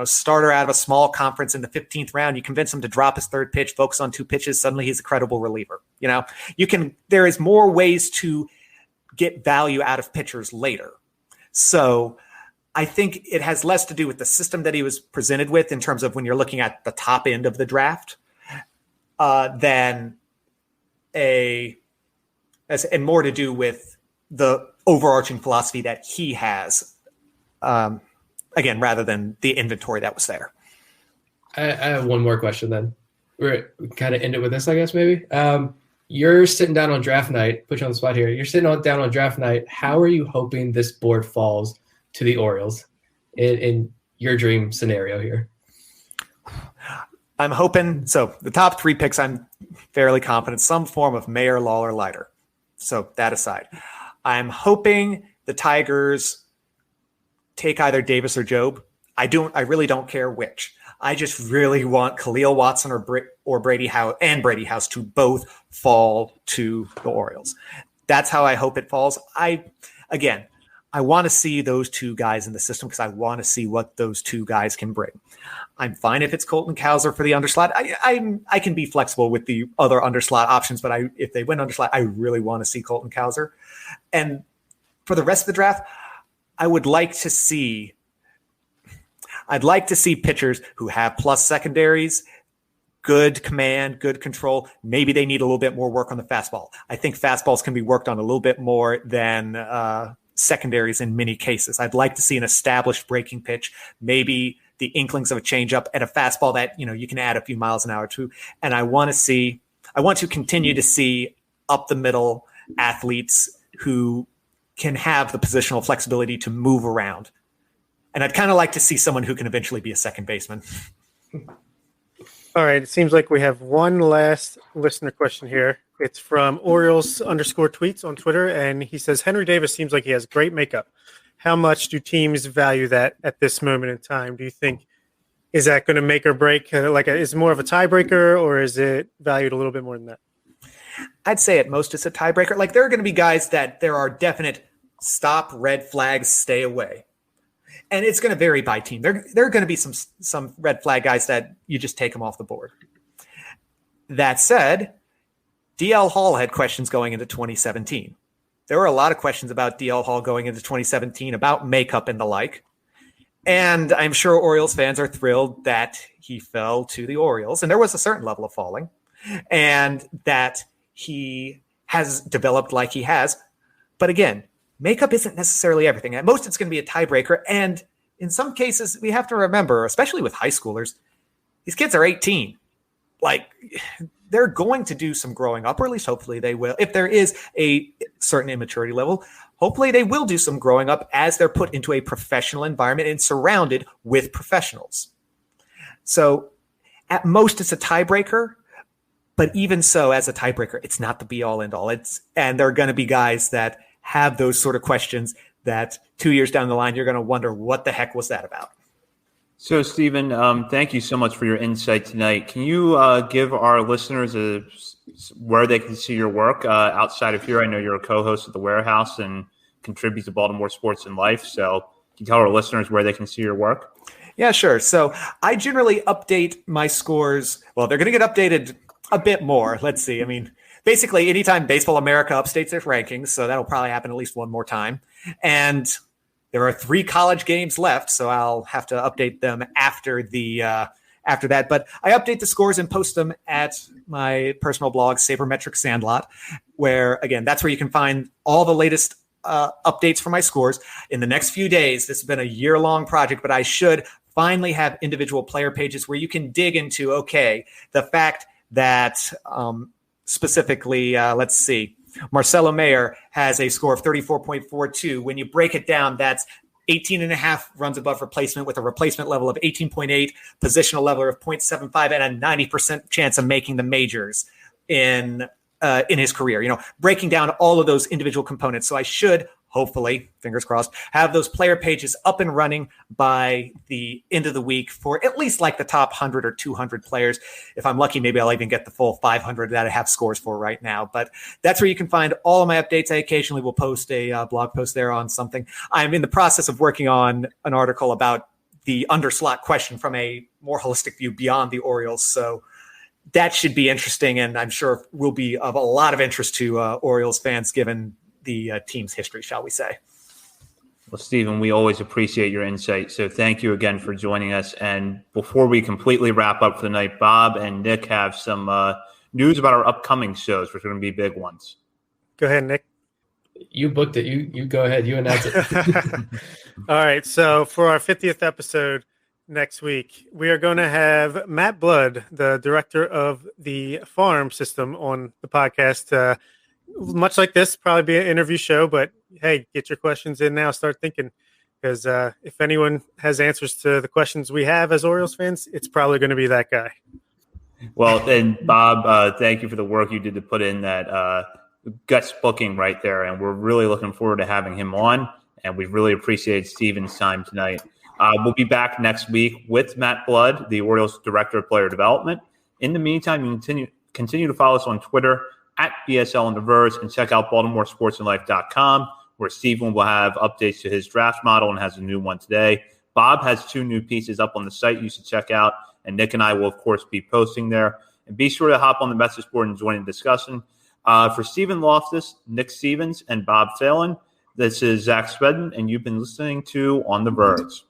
starter out of a small conference in the 15th round, you convince him to drop his 3rd pitch, focus on 2 pitches, suddenly he's a credible reliever. There is more ways to get value out of pitchers later. So I think it has less to do with the system that he was presented with in terms of when you're looking at the top end of the draft. than and more to do with the overarching philosophy that he has, again, rather than the inventory that was there. I have one more question then. We kind of end it with this, I guess, maybe. You're sitting down on draft night, put you on the spot here. You're sitting down on draft night. How are you hoping this board falls to the Orioles in your dream scenario here? I'm hoping, so the top 3 picks, I'm fairly confident, some form of Mayer, Lawler, Leiter. So that aside, I'm hoping the Tigers take either Davis or Job. I really don't care which. I just really want Khalil Watson or Brady House to both fall to the Orioles. That's how I hope it falls. I want to see those 2 guys in the system because I want to see what those 2 guys can bring. I'm fine if it's Colton Cowser for the underslot. I can be flexible with the other underslot options, but if they win underslot, I really want to see Colton Cowser. And for the rest of the draft, I'd like to see pitchers who have plus secondaries, good command, good control. Maybe they need a little bit more work on the fastball. I think fastballs can be worked on a little bit more than secondaries in many cases. I'd like to see an established breaking pitch, maybe the inklings of a changeup and a fastball that, you can add a few miles an hour to. And I want to continue to see up the middle athletes who can have the positional flexibility to move around. And I'd kind of like to see someone who can eventually be a second baseman. All right. It seems like we have one last listener question here. It's from Orioles_tweets on Twitter. And he says, Henry Davis seems like he has great makeup. How much do teams value that at this moment in time? Do you think, is that going to make or break? Is it more of a tiebreaker or is it valued a little bit more than that? I'd say at most it's a tiebreaker. Like there are going to be guys that there are definite stop, red flags, stay away. And it's going to vary by team. There are going to be some red flag guys that you just take them off the board. That said, DL Hall had questions going into 2017. There were a lot of questions about DL Hall going into 2017 about makeup and the like. And I'm sure Orioles fans are thrilled that he fell to the Orioles. And there was a certain level of falling. And that he has developed like he has. But again, makeup isn't necessarily everything. At most, it's going to be a tiebreaker. And in some cases, we have to remember, especially with high schoolers, these kids are 18. Like, they're going to do some growing up, or at least hopefully they will. If there is a certain immaturity level, hopefully they will do some growing up as they're put into a professional environment and surrounded with professionals. So at most, it's a tiebreaker. But even so, as a tiebreaker, it's not the be all end all. And there are going to be guys that have those sort of questions that 2 years down the line, you're going to wonder what the heck was that about? So, Stephen, thank you so much for your insight tonight. Can you give our listeners where they can see your work outside of here? I know you're a co-host at The Warehouse and contribute to Baltimore Sports and Life. So can you tell our listeners where they can see your work? Yeah, sure. So I generally update my scores. Well, they're going to get updated a bit more. Let's see. I mean, basically, anytime Baseball America updates their rankings, so that'll probably happen at least one more time. And there are 3 college games left, so I'll have to update them after that. But I update the scores and post them at my personal blog, Sabermetric Sandlot, where, again, that's where you can find all the latest updates for my scores. In the next few days, this has been a year-long project, but I should finally have individual player pages where you can dig into, okay, the fact that specifically, let's see, Marcelo Mayer has a score of 34.42. When you break it down, that's 18.5 runs above replacement with a replacement level of 18.8, positional level of 0.75, and a 90% chance of making the majors in his career. Breaking down all of those individual components. So I should, hopefully, fingers crossed, have those player pages up and running by the end of the week for at least like the top 100 or 200 players. If I'm lucky, maybe I'll even get the full 500 that I have scores for right now. But that's where you can find all of my updates. I occasionally will post a blog post there on something. I'm in the process of working on an article about the underslot question from a more holistic view beyond the Orioles. So that should be interesting, and I'm sure will be of a lot of interest to Orioles fans given the team's history, shall we say. Well, Stephen, we always appreciate your insight. So thank you again for joining us. And before we completely wrap up for the night, Bob and Nick have some news about our upcoming shows, which are going to be big ones. Go ahead, Nick. You booked it. You go ahead. You announce it. All right. So for our 50th episode next week, we are going to have Matt Blood, the director of the farm system, on the podcast. Much like this, probably be an interview show, but hey, get your questions in now. Start thinking, because if anyone has answers to the questions we have as Orioles fans, it's probably going to be that guy. Well, and Bob, thank you for the work you did to put in that guest booking right there, and we're really looking forward to having him on, and we really appreciate Steven's time tonight. We'll be back next week with Matt Blood, the Orioles Director of Player Development. In the meantime, you can continue to follow us on Twitter at BSL on the Verge, and check out BaltimoreSportsAndLife.com, where Steven will have updates to his draft model and has a new one today. Bob has 2 new pieces up on the site you should check out, and Nick and I will, of course, be posting there. And be sure to hop on the message board and join the discussion. For Stephen Loftus, Nick Stevens, and Bob Phelan, this is Zach Spedden, and you've been listening to On the Verge.